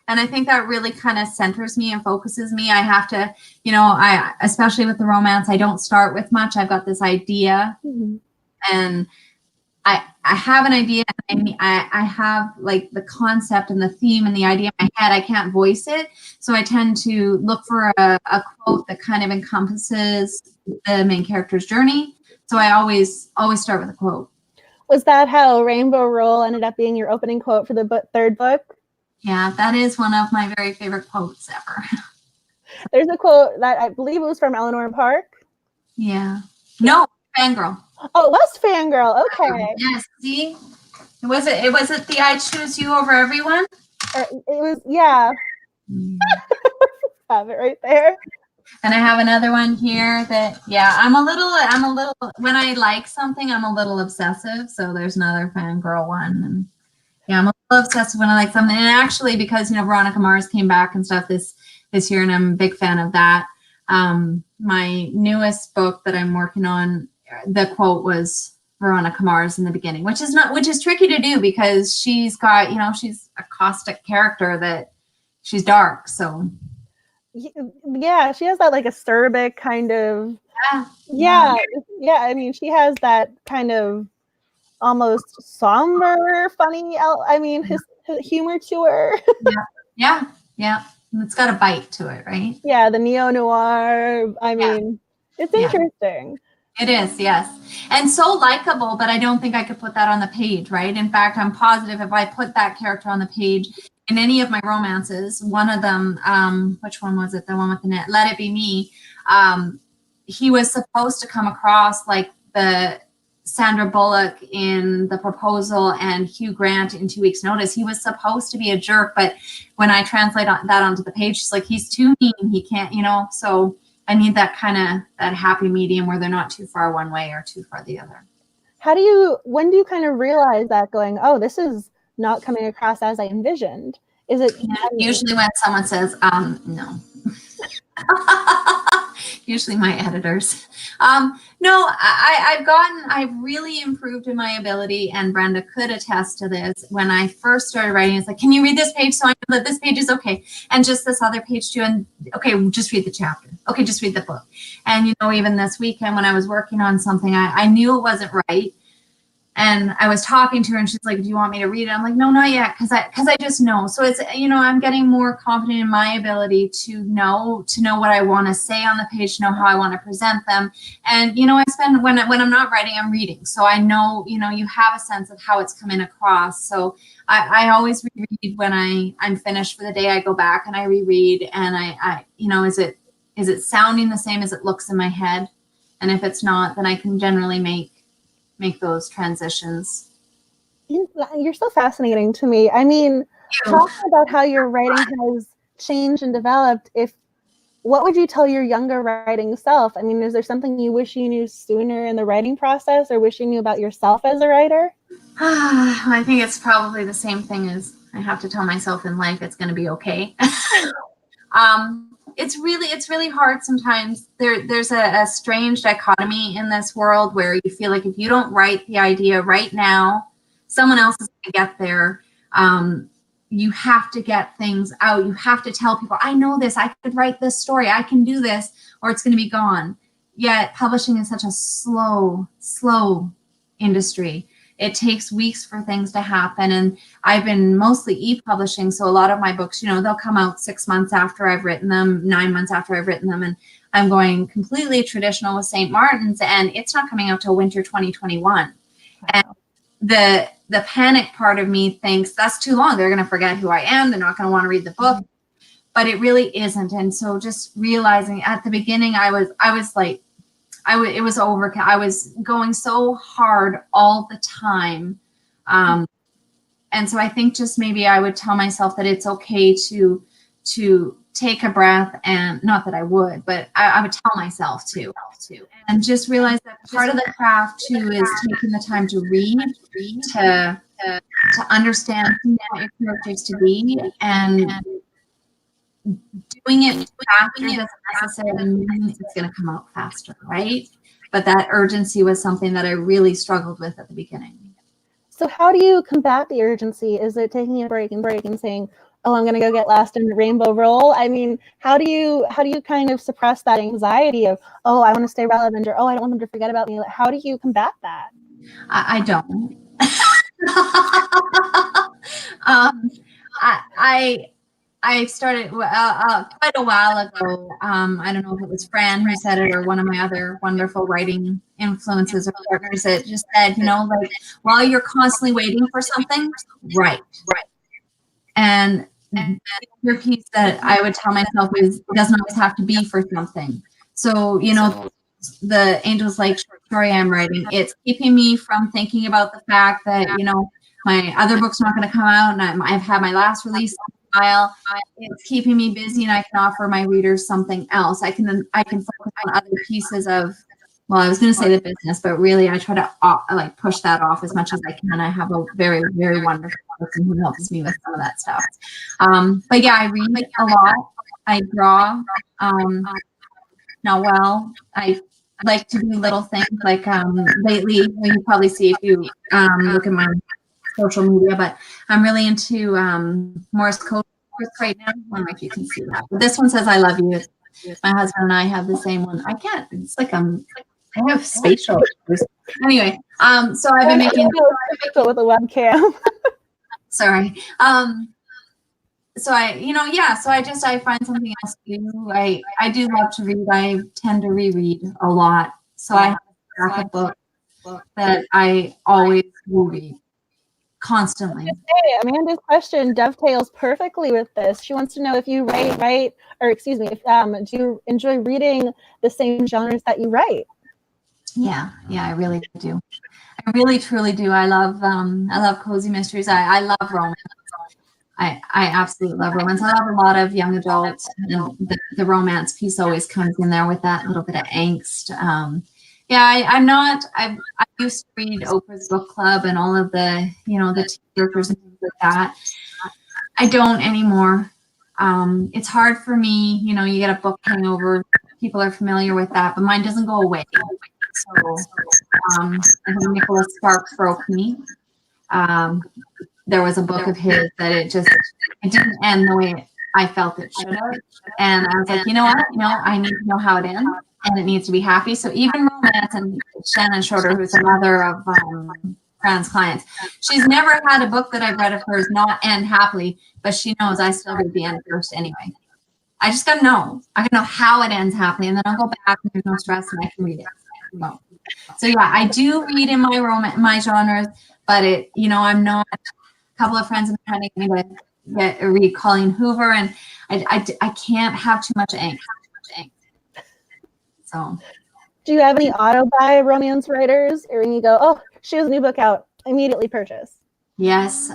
And I think that really kind of centers me and focuses me. I have to, especially with the romance, I don't start with much. I've got this idea and I have an idea. And I have like the concept and the theme and the idea in my head. I can't voice it. So I tend to look for a quote that kind of encompasses the main character's journey. So I always start with a quote. Was that how Rainbow Roll ended up being your opening quote for the third book? Yeah, that is one of my very favorite quotes ever. There's a quote that I believe it was from Eleanor Park. Yeah. No, Fangirl. Oh, it was Fangirl. Okay. Yes. See, was it the I choose you over everyone? It was, yeah. Have it right there. And I have another one here that, I'm a little, when I like something, I'm a little obsessive. So there's another Fangirl one. And yeah, I'm a little obsessive when I like something. And actually, because, Veronica Mars came back and stuff this year, and I'm a big fan of that. My newest book that I'm working on, the quote was Veronica Mars in the beginning, which is tricky to do because she's got, she's a caustic character that she's dark. So yeah, she has that like acerbic kind of, yeah. I mean, she has that kind of almost somber, funny, his humor to her. Yeah. And it's got a bite to it, right? Yeah, the neo-noir. I mean, it's interesting. It is, yes. And so likable, but I don't think I could put that on the page, right? In fact, I'm positive if I put that character on the page in any of my romances, one of them, which one was it? The one with the net, Let It Be Me. He was supposed to come across like the Sandra Bullock in The Proposal and Hugh Grant in 2 Weeks Notice. He was supposed to be a jerk, but when I translate that onto the page, she's like, he's too mean. He can't, so I need that happy medium where they're not too far one way or too far the other. When do you kind of realize that going, oh, this is not coming across as I envisioned? Is it usually when someone says, no. Usually my editors. No, I've really improved in my ability, and Brenda could attest to this. When I first started writing, it's like, can you read this page so I know that this page is okay? And just this other page too, and okay, just read the chapter. Okay, just read the book. And even this weekend when I was working on something, I knew it wasn't right. And I was talking to her and she's like, do you want me to read it? I'm like, no, not yet. Cause I just know. So it's, I'm getting more confident in my ability to know what I want to say on the page, to know how I want to present them. And, I spend, when I'm not writing, I'm reading. So I know, you have a sense of how it's coming across. So I always reread when I'm finished for the day. I go back and I reread, and I is it sounding the same as it looks in my head? And if it's not, then I can generally make those transitions. You're so fascinating to me. I mean, talking about how your writing has changed and developed, what would you tell your younger writing self? I mean, is there something you wish you knew sooner in the writing process, or wish you knew about yourself as a writer? I think it's probably the same thing as I have to tell myself in life, it's going to be okay. It's really hard sometimes. There's a strange dichotomy in this world where you feel like if you don't write the idea right now, someone else is going to get there. You have to get things out. You have to tell people, I know this, I could write this story, I can do this, or it's going to be gone. Yet publishing is such a slow industry. It takes weeks for things to happen. And I've been mostly e-publishing. So a lot of my books, they'll come out 6 months after I've written them, 9 months after I've written them. And I'm going completely traditional with St. Martin's, and it's not coming out till winter 2021. Wow. And the panic part of me thinks that's too long. They're going to forget who I am. They're not going to want to read the book, but it really isn't. And so just realizing at the beginning, it was overkill. I was going so hard all the time. And so I think just maybe I would tell myself that it's okay to take a breath, and not that I would, but I would tell myself to, and just realize that part of the craft too is taking the time to read, to understand who you want your characters to be, and doing it faster doesn't necessarily mean it's going to come out faster, right? But that urgency was something that I really struggled with at the beginning. So how do you combat the urgency? Is it taking a break and saying, oh, I'm going to go get lost in the rainbow roll? I mean, how do you kind of suppress that anxiety of, oh, I want to stay relevant, or, oh, I don't want them to forget about me? How do you combat that? I don't. I started quite a while ago. I don't know if it was Fran who said it or one of my other wonderful writing influences or partners that just said, like, while you're constantly waiting for something, write. And the other piece that I would tell myself is, it doesn't always have to be for something. So, the Angels Lake short story I'm writing, it's keeping me from thinking about the fact that, my other book's not going to come out, and I've had my last release while. It's keeping me busy, and I can offer my readers something else. I can focus on other pieces of, well, I was going to say the business, but really I try to push that off as much as I can. I have a very, very wonderful person who helps me with some of that stuff. But yeah, I read a lot. I draw. like to do little things like lately, well, you probably see if you look at my social media, but I'm really into Morse code right now. I don't know if you can see that. But this one says I love you. My husband and I have the same one. I can't, it's like I have spatial issues. Anyway, so I've been making with a webcam. Sorry. So I find something else to do. I do love to read. I tend to reread a lot. So I have a stack of books that I always will read constantly. Hey, Amanda's question dovetails perfectly with this. She wants to know if you write, or excuse me, if do you enjoy reading the same genres that you write? Yeah, I really do. I really truly do. I love cozy mysteries. I love romance. I absolutely love romance. I love a lot of young adults, and the romance piece always comes in there with that little bit of angst. I used to read Oprah's book club and all of the, the characters and things like that. I don't anymore. It's hard for me, you get a book hangover. People are familiar with that, but mine doesn't go away. So I think Nicholas Sparks broke me. There was a book of his that it didn't end the way I felt it should have. And I was like, you know what? I need to know how it ends, and it needs to be happy. So even romance, and Shannon Schroeder, who's another of Fran's clients, she's never had a book that I've read of hers not end happily, but she knows I still read the end first anyway. I just gotta know. I gotta know how it ends happily, and then I'll go back and there's no stress and I can read it. So yeah, I do read in my genres, but I'm not. A couple of friends are trying to read Colleen Hoover, and I can't have too much angst. So, do you have any auto-buy romance writers, or when you go, oh, she has a new book out, immediately purchase? Yes,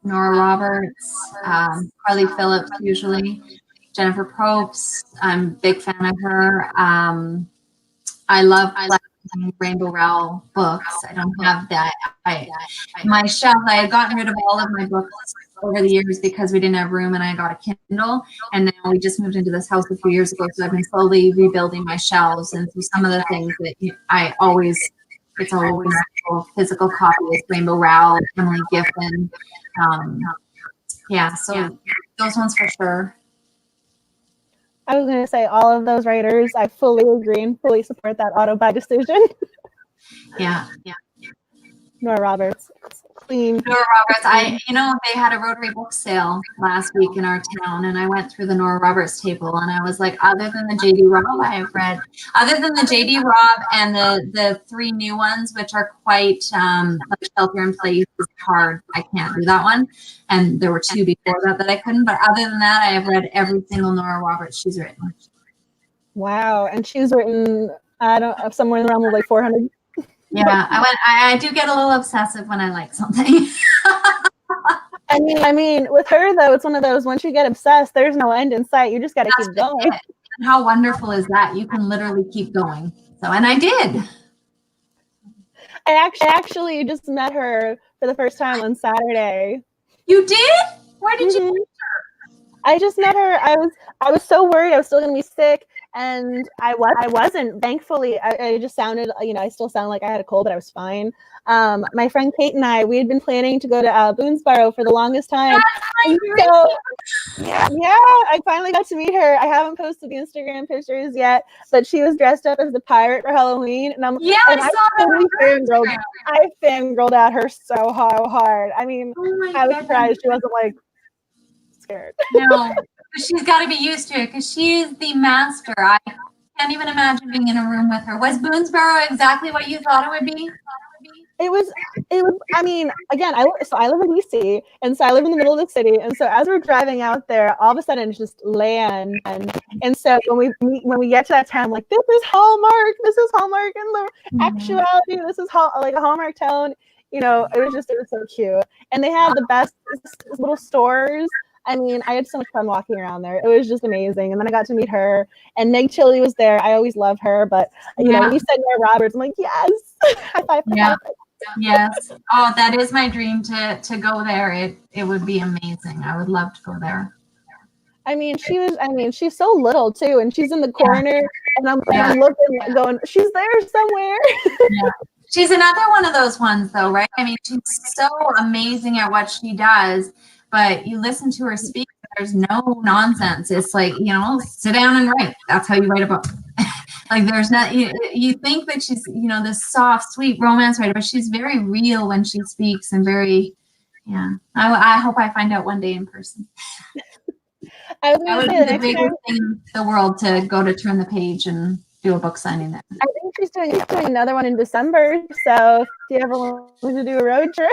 Nora Roberts, Carly Phillips, usually Jennifer Probst. I'm a big fan of her. I love Rainbow Rowell books. I don't have that. My shelf, I had gotten rid of all of my books over the years because we didn't have room, and I got a Kindle, and now we just moved into this house a few years ago, so I've been slowly rebuilding my shelves, and so some of the things that it's always a physical copy is Rainbow Rowell, Emily Giffin. So those ones for sure. I was going to say all of those writers, I fully agree and fully support that auto-buy decision. Yeah. Nora Roberts, queen. Nora Roberts, they had a Rotary book sale last week in our town, and I went through the Nora Roberts table, and I was like, other than the J.D. Robb and the three new ones, which are quite like Shelter in Place is hard. I can't do that one. And there were two before that I couldn't. But other than that, I have read every single Nora Roberts she's written. Wow. And she's written, somewhere in the realm of like 400. Yeah, I do get a little obsessive when I like something. I mean, with her though, it's one of those, once you get obsessed, there's no end in sight. You just got to keep going. And how wonderful is that? You can literally keep going. So, and I did. I actually just met her for the first time on Saturday. You did? Where did you meet her? I just met her. I was so worried I was still going to be sick. And I wasn't, thankfully. I just sounded, I still sound like I had a cold, but I was fine. My friend Kate and I, we had been planning to go to Boonesboro for the longest time. So, yeah, I finally got to meet her. I haven't posted the Instagram pictures yet, but she was dressed up as the pirate for Halloween. And I fangirled at her so hard. I mean, I was surprised she wasn't like scared. No. She's got to be used to it because she is the master. I can't even imagine being in a room with her. Was Boonesboro exactly what you thought it would be? It was. I mean, again, I live in DC, and so I live in the middle of the city. And so as we're driving out there, all of a sudden it's just land. And so when we get to that town, I'm like, this is Hallmark. This is Hallmark in the actuality. This is like a Hallmark town. It was so cute. And they had the best little stores. I mean, I had so much fun walking around there. It was just amazing. And then I got to meet her, and Meg Chili was there. I always love her, but when you said Nora Roberts, I'm like, yes. High five. Yeah. Yes. Oh, that is my dream to go there. It would be amazing. I would love to go there. I mean, she's so little too, and she's in the corner, and I'm looking, going, she's there somewhere. Yeah. She's another one of those ones, though, right? I mean, she's so amazing at what she does, but you listen to her speak, there's no nonsense. It's like, sit down and write. That's how you write a book. Like, there's not, you think that she's, this soft, sweet romance writer, but she's very real when she speaks and very, I hope I find out one day in person. I was That would be the biggest thing in the world, to go to Turn the Page and do a book signing there. I think she's doing another one in December. So if you ever want to do a road trip.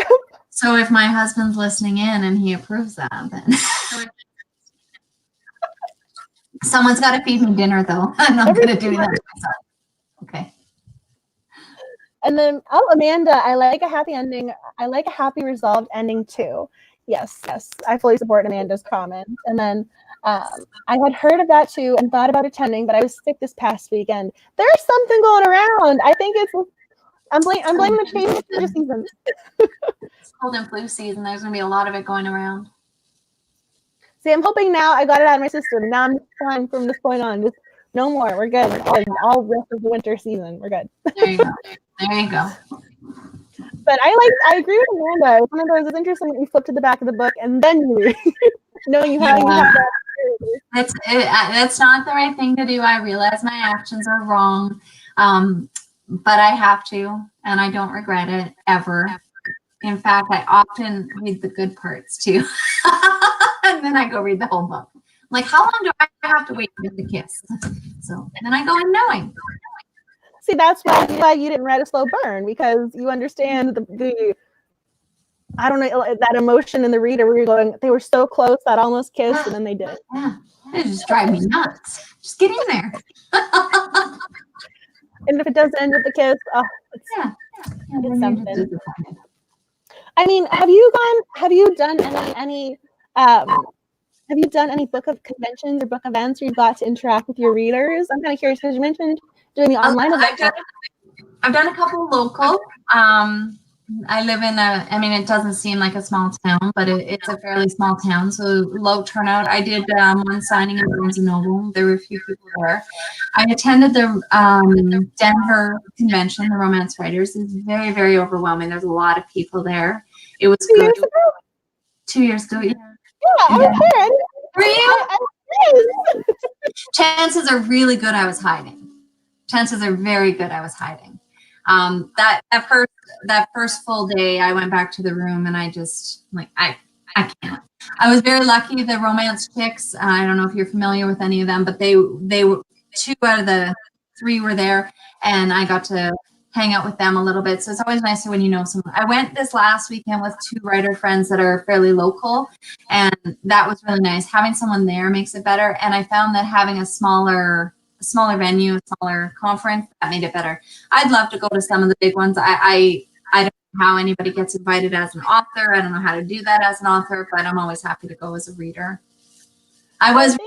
So if my husband's listening in and he approves that, then someone's got to feed me dinner, though. I'm not going to do that myself. Okay. And then, Amanda, I like a happy ending. I like a happy resolved ending too. Yes. I fully support Amanda's comment. And then I had heard of that too and thought about attending, but I was sick this past weekend. There's something going around. I think I'm blaming the change of season. It's cold and flu season. There's going to be a lot of it going around. See, I'm hoping now I got it out of my system. Now I'm just fine from this point on. Just no more. We're good. All rest of the winter season. We're good. There you go. But I agree with Amanda. It's one of those, it's interesting that you flip to the back of the book and then you read, knowing you have that. That's not the right thing to do. I realize my actions are wrong, but I have to, and I don't regret it ever. In fact, I often read the good parts too, and then I go read the whole book. Like, how long do I have to wait for the kiss? So then I go in knowing. See, that's why you didn't write a slow burn, because you understand the I don't know, that emotion in the reader where you're going, they were so close, that almost kissed, and then they did. Yeah, it just drives me nuts. Just get in there. And if it doesn't end with the kiss, it's something. I mean, have you done any book of conventions or book events where you got to interact with your readers? I'm kind of curious because you mentioned doing the online event. I've done a couple local. I live in it doesn't seem like a small town, but it's a fairly small town, so low turnout. I did one signing in Barnes & Noble. There were a few people there. I attended the Denver convention, the Romance Writers. It's very, very overwhelming. There's a lot of people there. It was good. 2 years ago, yeah. Yeah, I was there. Were you? Chances are really good I was hiding. Chances are very good I was hiding. That first full day, I went back to the room and I just, I can't. I was very lucky. The romance chicks, I don't know if you're familiar with any of them, but they were 2 out of the 3 were there, and I got to hang out with them a little bit. So it's always nicer when you know someone. I went this last weekend with 2 writer friends that are fairly local, and that was really nice. Having someone there makes it better. And I found that having a smaller venue, a smaller conference, that made it better. I'd love to go to some of the big ones. I don't know how anybody gets invited as an author. I don't know how to do that as an author, but I'm always happy to go as a reader. I was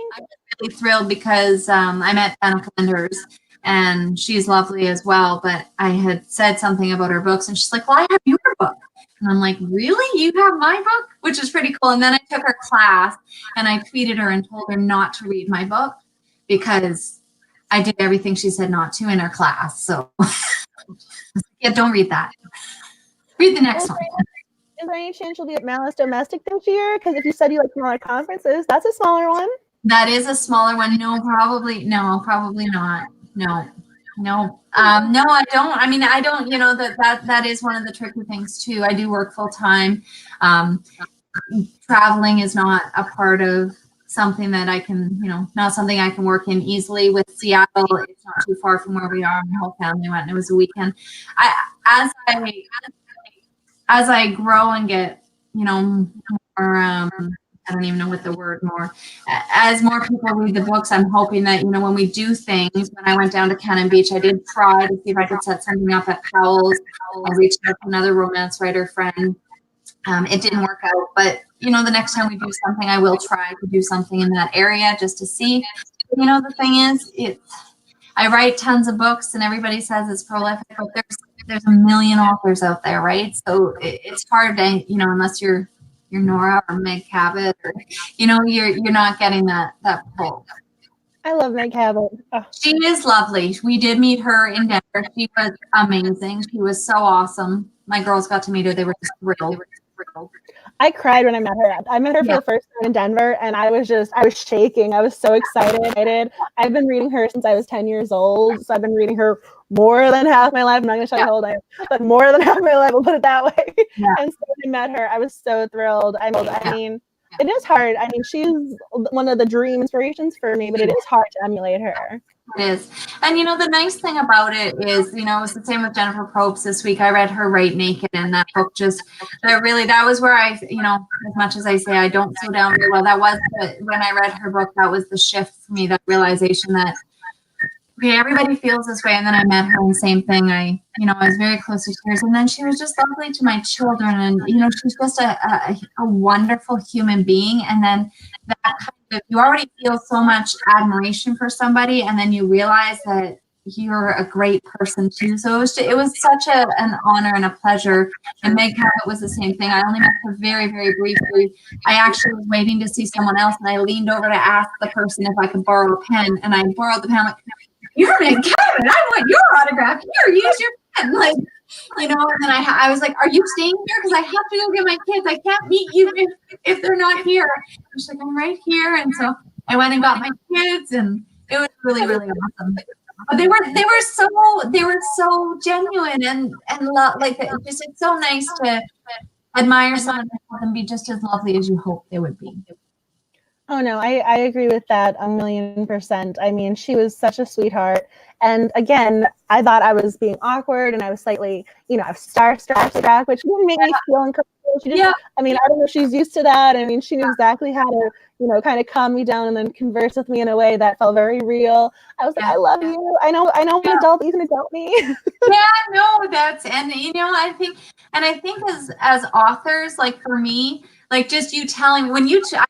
really thrilled because I met Veronica Mars, and she's lovely as well. But I had said something about her books, and she's like, "Well, I have your book." And I'm like, "Really? You have my book?" Which is pretty cool. And then I took her class, and I tweeted her and told her not to read my book because I did everything she said not to in her class. So yeah, don't read that. Read the next one. Is there any chance you'll be at Malice Domestic this year? Because if you said you like smaller conferences, that's a smaller one. That is a smaller one. No, probably not. No, I don't. I mean, I don't, that is one of the tricky things too. I do work full time. Traveling is not a part of something that I can, not something I can work in easily. With Seattle, it's not too far from where we are. My whole family went, and it was a weekend. As I grow and get, more, I don't even know what the word more. As more people read the books, I'm hoping that, when we do things, when I went down to Cannon Beach, I did try to see if I could set something up at Powell's. I reached out to another romance writer friend. It didn't work out, but, the next time we do something, I will try to do something in that area just to see. The thing is, I write tons of books and everybody says it's prolific, but there's a million authors out there, right? So it's hard to, unless you're Nora or Meg Cabot, or, you know, you're not getting that pull. I love Meg Cabot. Oh. She is lovely. We did meet her in Denver. She was amazing. She was so awesome. My girls got to meet her. They were just thrilled. I cried when I met her. I met her for the first time in Denver, and I was shaking. I was so excited. I've been reading her since I was 10 years old, so I've been reading her more than half my life. I'm not going to tell you how old I am, but more than half my life, we'll put it that way. Yeah. And so when I met her, I was so thrilled. I mean, it is hard. I mean, she's one of the dream inspirations for me, but it is hard to emulate her. It is. And, you know, the nice thing about it is, you know, it was the same with Jennifer Probst this week. I read her Right Naked, and that book that was where I, you know, as much as I say I don't slow down very well, that was when I read her book, that was the shift for me, that realization that, okay, everybody feels this way. And then I met her, and the same thing. I was very close to tears. And then she was just lovely to my children. And, you know, she's just a wonderful human being. And then that kind of, you already feel so much admiration for somebody, and then you realize that you're a great person too. So it was such an honor and a pleasure. And Meg Cabot was the same thing. I only met her very, very briefly. I actually was waiting to see someone else, and I leaned over to ask the person if I could borrow a pen. And I borrowed the pen. I'm like, "You're Meg Cabot. I want your autograph. Here, use your pen." Like, you know, and then I was like, "Are you staying here? Because I have to go get my kids. I can't meet you if they're not here." She's like, "I'm right here." And so I went and got my kids, and it was really, really awesome. But they were so genuine and like, just, it's so nice to admire someone and be just as lovely as you hope they would be. Oh, no, I agree with that 1,000,000%. I mean, she was such a sweetheart. And again, I thought I was being awkward, and I was slightly, you know, starstruck, which didn't make me feel uncomfortable. She just, I mean, I don't know if she's used to that. I mean, she knew exactly how to, you know, kind of calm me down and then converse with me in a way that felt very real. I was like, "I love you. I know I'm an adult, but you can adult me." And you know, I think as authors, like for me, like just you telling when you, I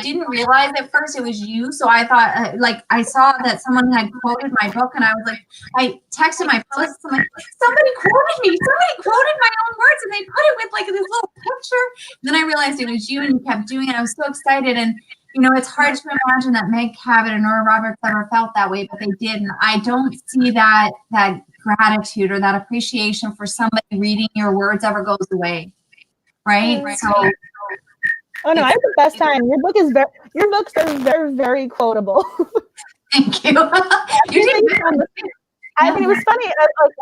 didn't realize at first it was you. So I thought, like, I saw that someone had quoted my book, and I was like, I texted my publicist, I'm like, somebody quoted my own words, and they put it with like this little picture. And then I realized it was you, and you kept doing it. I was so excited. And, you know, it's hard to imagine that Meg Cabot and Nora Roberts ever felt that way, but they did. And I don't see that gratitude or that appreciation for somebody reading your words ever goes away. Right. So, oh no, I had the best time. Your books are very, very quotable. Thank you. I mean, it was funny.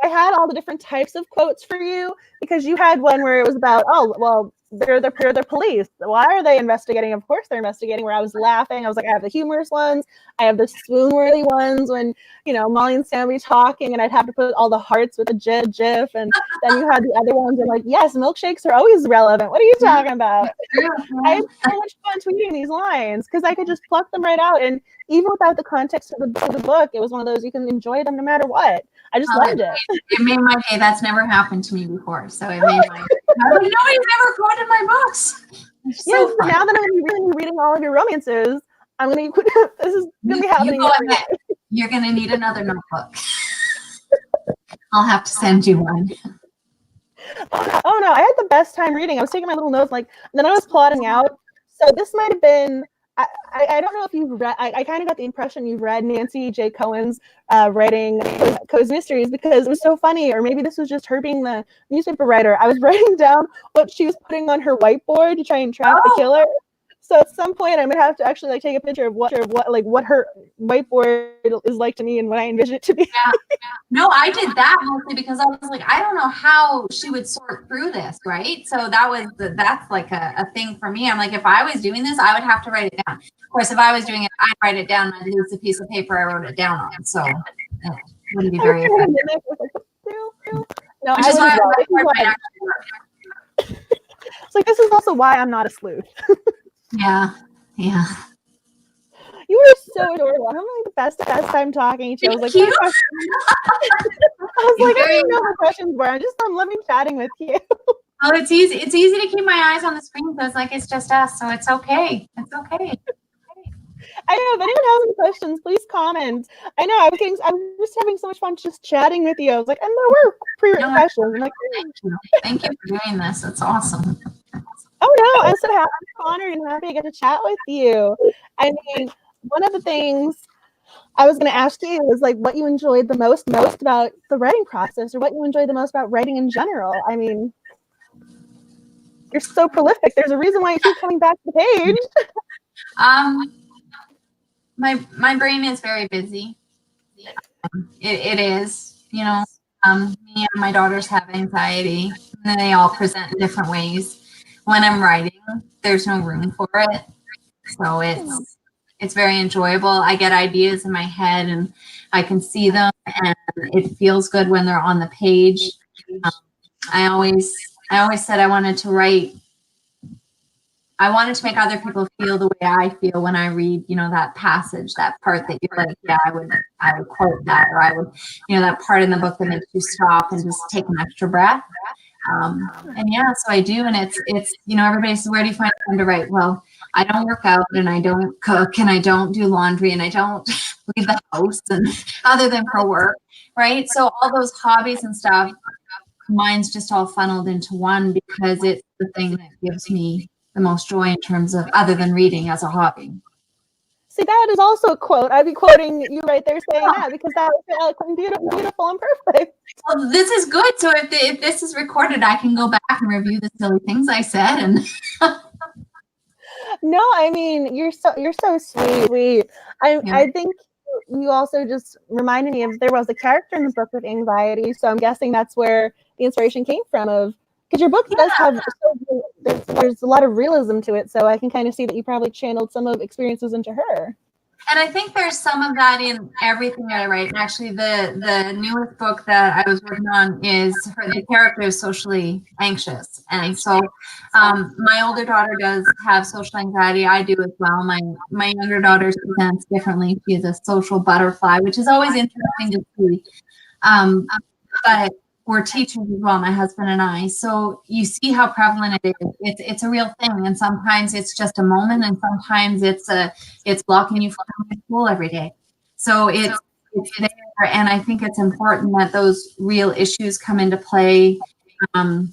I had all the different types of quotes for you, because you had one where it was about, oh, well, they're the police. Why are they investigating? Of course they're investigating. Where I was laughing. I was like, I have the humorous ones. I have the swoon-worthy ones when, you know, Molly and Sam would be talking, and I'd have to put all the hearts with a gif. And then you had the other ones, and like, yes, milkshakes are always relevant. What are you talking about? I had so much fun tweeting these lines because I could just pluck them right out. And even without the context of the book, it was one of those you can enjoy them no matter what. I just loved it. It made my day. That's never happened to me before. So it made my day. Nobody's ever quoted my books. So now that I'm going to be reading all of your romances, I'm going to this is going to be happening. You're going to need another notebook. I'll have to send you one. Oh no, I had the best time reading. I was taking my little notes, like, and then I was plotting out. So this might have been, I don't know if you've read, I kind of got the impression you've read Nancy J. Cohen's writing Cozies Mysteries, because it was so funny. Or maybe this was just her being the newspaper writer. I was writing down what she was putting on her whiteboard to try and track the killer. So at some point, I'm gonna have to actually like take a picture of what her whiteboard is like to me and what I envision it to be. No, I did that mostly because I was like, I don't know how she would sort through this, right? So that's like a thing for me. I'm like, if I was doing this, I would have to write it down. Of course, if I was doing it, I'd write it down and I'd lose the piece of paper I wrote it down on. So it wouldn't be very effective. No, which is why it's like, this is also why I'm not a sleuth. Yeah. You were so adorable. I'm having the best time talking to you. I was like, I didn't know what questions were. I'm loving chatting with you. Well, it's easy. It's easy to keep my eyes on the screen, so it's like it's just us. So it's okay. It's okay. I know. If anyone has any questions, please comment. I know. I was just having so much fun just chatting with you. I was like, and there were pre-written questions. I'm like, thank you for doing this. It's awesome. Oh no, I'm so happy, honored, and happy to get to chat with you. I mean, one of the things I was going to ask you was like what you enjoyed the most about the writing process, or what you enjoyed the most about writing in general. I mean, you're so prolific. There's a reason why you keep coming back to the page. My brain is very busy. It is, me and my daughters have anxiety, and they all present in different ways. When I'm writing, there's no room for it, so it's very enjoyable. I get ideas in my head, and I can see them, and it feels good when they're on the page. I always said I wanted to write. I wanted to make other people feel the way I feel when I read, that passage, that part that you're like, yeah, I would quote that, or I would, that part in the book that makes you stop and just take an extra breath. And yeah, so I do. And it's, everybody says, where do you find time to write? Well, I don't work out, and I don't cook, and I don't do laundry, and I don't leave the house, and other than for work. Right. So all those hobbies and stuff, mine's just all funneled into one, because it's the thing that gives me the most joy in terms of, other than reading as a hobby. See, that is also a quote. I'd be quoting you right there saying that, because that was eloquent, beautiful, and perfect. Well, this is good. So if this is recorded, I can go back and review the silly things I said. And no, I mean, you're so sweet. I think you also just reminded me of, there was a character in the book with anxiety, so I'm guessing that's where the inspiration came from, of because your book does have there's a lot of realism to it, so I can kind of see that you probably channeled some of experiences into her. And I think there's some of that in everything that I write. And actually, the newest book that I was working on is the character is socially anxious, and so my older daughter does have social anxiety. I do as well. My younger daughter presents differently. She is a social butterfly, which is always interesting to see. But we're teachers as well, my husband and I. So you see how prevalent it is. It's a real thing, and sometimes it's just a moment, and sometimes it's blocking you from coming to school every day. So it's there, and I think it's important that those real issues come into play. I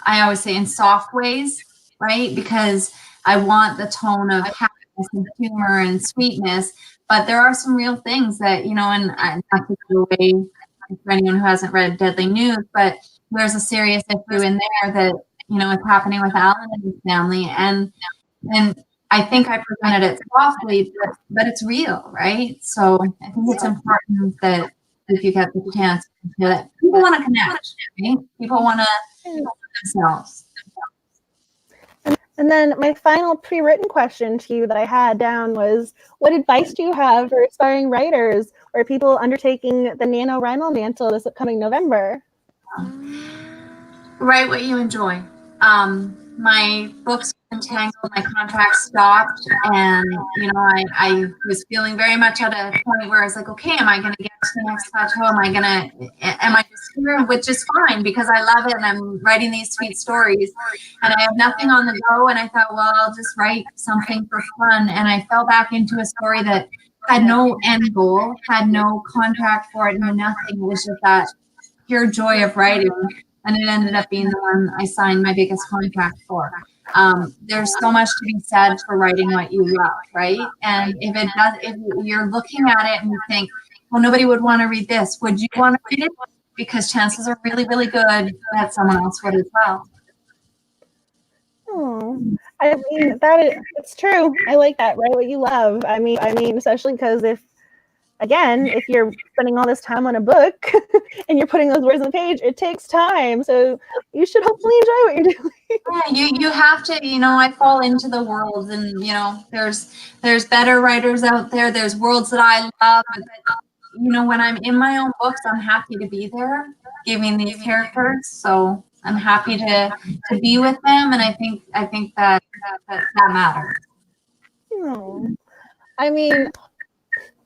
always say in soft ways, right? Because I want the tone of happiness and humor and sweetness, but there are some real things that, and not to go away for anyone who hasn't read Deadly News, but there's a serious issue in there that, is happening with Alan and his family. And I think I presented it softly, but it's real, right? So I think it's important that if you get the chance, that people want to connect, right? People want to themselves. And then my final pre-written question to you that I had down was, what advice do you have for aspiring writers or people undertaking the NaNoWriMo mantle this upcoming November? Write what you enjoy. My books were entangled, my contract stopped, and I was feeling very much at a point where I was like, okay, am I going to get to the next plateau? Am I just here, which is fine because I love it and I'm writing these sweet stories and I have nothing on the go, and I thought, well, I'll just write something for fun, and I fell back into a story that had no end goal, had no contract for it, no nothing. It was just that pure joy of writing. And it ended up being the one I signed my biggest contract for. There's so much to be said for writing what you love, right? And if you're looking at it and you think, well, nobody would want to read this, would you want to read it? Because chances are really, really good that someone else would as well. Oh, I mean, it's true. I like that. Write what you love. I mean, especially because if you're spending all this time on a book and you're putting those words on the page, it takes time. So you should hopefully enjoy what you're doing. Yeah, you have to, I fall into the world, and, there's better writers out there. There's worlds that I love. But, when I'm in my own books, I'm happy to be there giving these characters. So I'm happy to be with them. And I think that matters. Oh, I mean,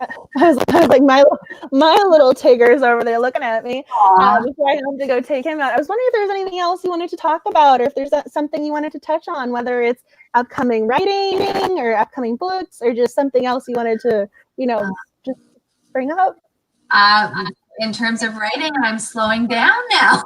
I was like, my little Tigger's over there looking at me before I have to go take him out. I was wondering if there's anything else you wanted to talk about, or if there's something you wanted to touch on, whether it's upcoming writing or upcoming books, or just something else you wanted to, just bring up. in terms of writing, I'm slowing down now.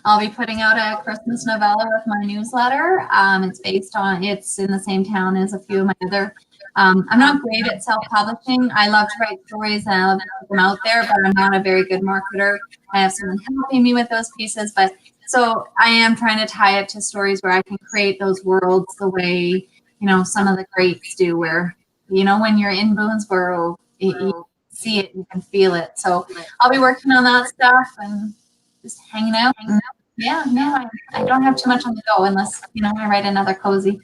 I'll be putting out a Christmas novella with my newsletter. It's in the same town as a few of my other. I'm not great at self-publishing. I love to write stories and I love to put them out there, but I'm not a very good marketer. I have someone helping me with those pieces, but so I am trying to tie it to stories where I can create those worlds the way, some of the greats do, where, when you're in Boonesboro, you see it, you can feel it. So I'll be working on that stuff and just hanging out. Yeah, no, I don't have too much on the go unless, I write another cozy.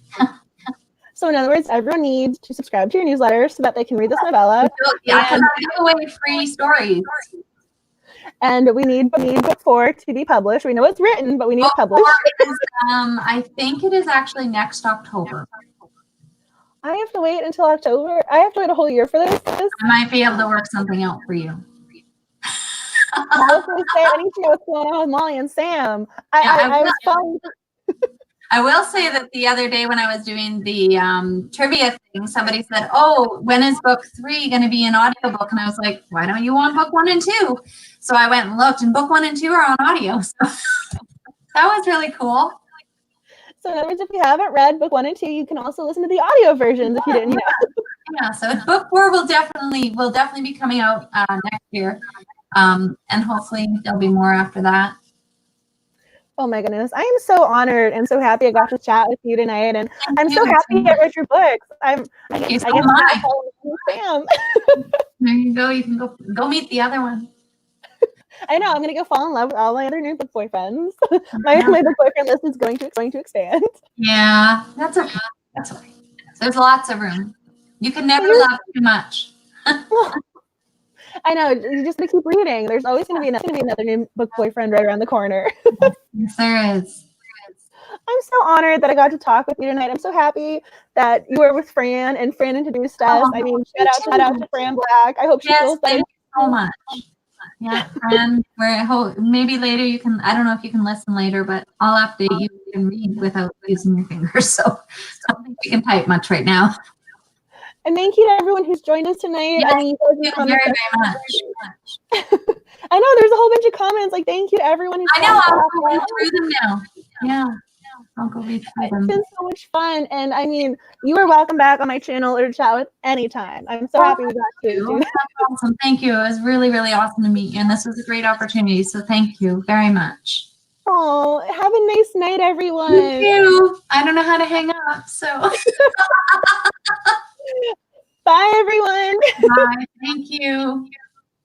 So in other words, everyone needs to subscribe to your newsletter so that they can read this novella. Yeah, I give away free stories. And we need book 4 to be published. We know it's written, but we need it published. I think it is actually next October. I have to wait until October. I have to wait a whole year for this. I might be able to work something out for you. I was going to say, I need to know what's going on with Molly and Sam. I will say that the other day when I was doing the trivia thing, somebody said, "Oh, when is book 3 going to be an audiobook?" And I was like, "Why don't you want book 1 and 2?" So I went and looked, and book 1 and 2 are on audio. So that was really cool. So in other words, if you haven't read book 1 and 2, you can also listen to the audio versions if you didn't know. Yeah, so book 4 will definitely be coming out next year, and hopefully there'll be more after that. Oh my goodness. I am so honored and so happy I got to chat with you tonight. And I'm so happy I read your books. I guess I'm Sam. There you go. You can go meet the other one. I know. I'm going to go fall in love with all my other new book boyfriends. my book boyfriend list is going to expand. Yeah, that's okay. That's okay. There's lots of room. You can never love too much. I know. You just keep reading. There's always going to be another new book boyfriend right around the corner. Yes, there is. I'm so honored that I got to talk with you tonight. I'm so happy that you were with Fran and Fran introduced us. I mean, shout out to Fran Black. I hope she feels better. Thank you so much. Yeah, Fran, maybe later you can, I don't know if you can listen later, but I'll update you. You can read without using your fingers. So I don't think you can type much right now. And thank you to everyone who's joined us tonight. Yes, I mean, very much. I know there's a whole bunch of comments. Like, thank you to everyone who's I'll go read through them now. Yeah, I'll go read through them. It's been so much fun. And I mean, you are welcome back on my channel or chat with anytime. I'm so happy we got to do that. Awesome. Thank you. It was really, really awesome to meet you. And this was a great opportunity. So thank you very much. Oh, have a nice night, everyone. You too. I don't know how to hang up, so. Bye, everyone. Bye. Thank you.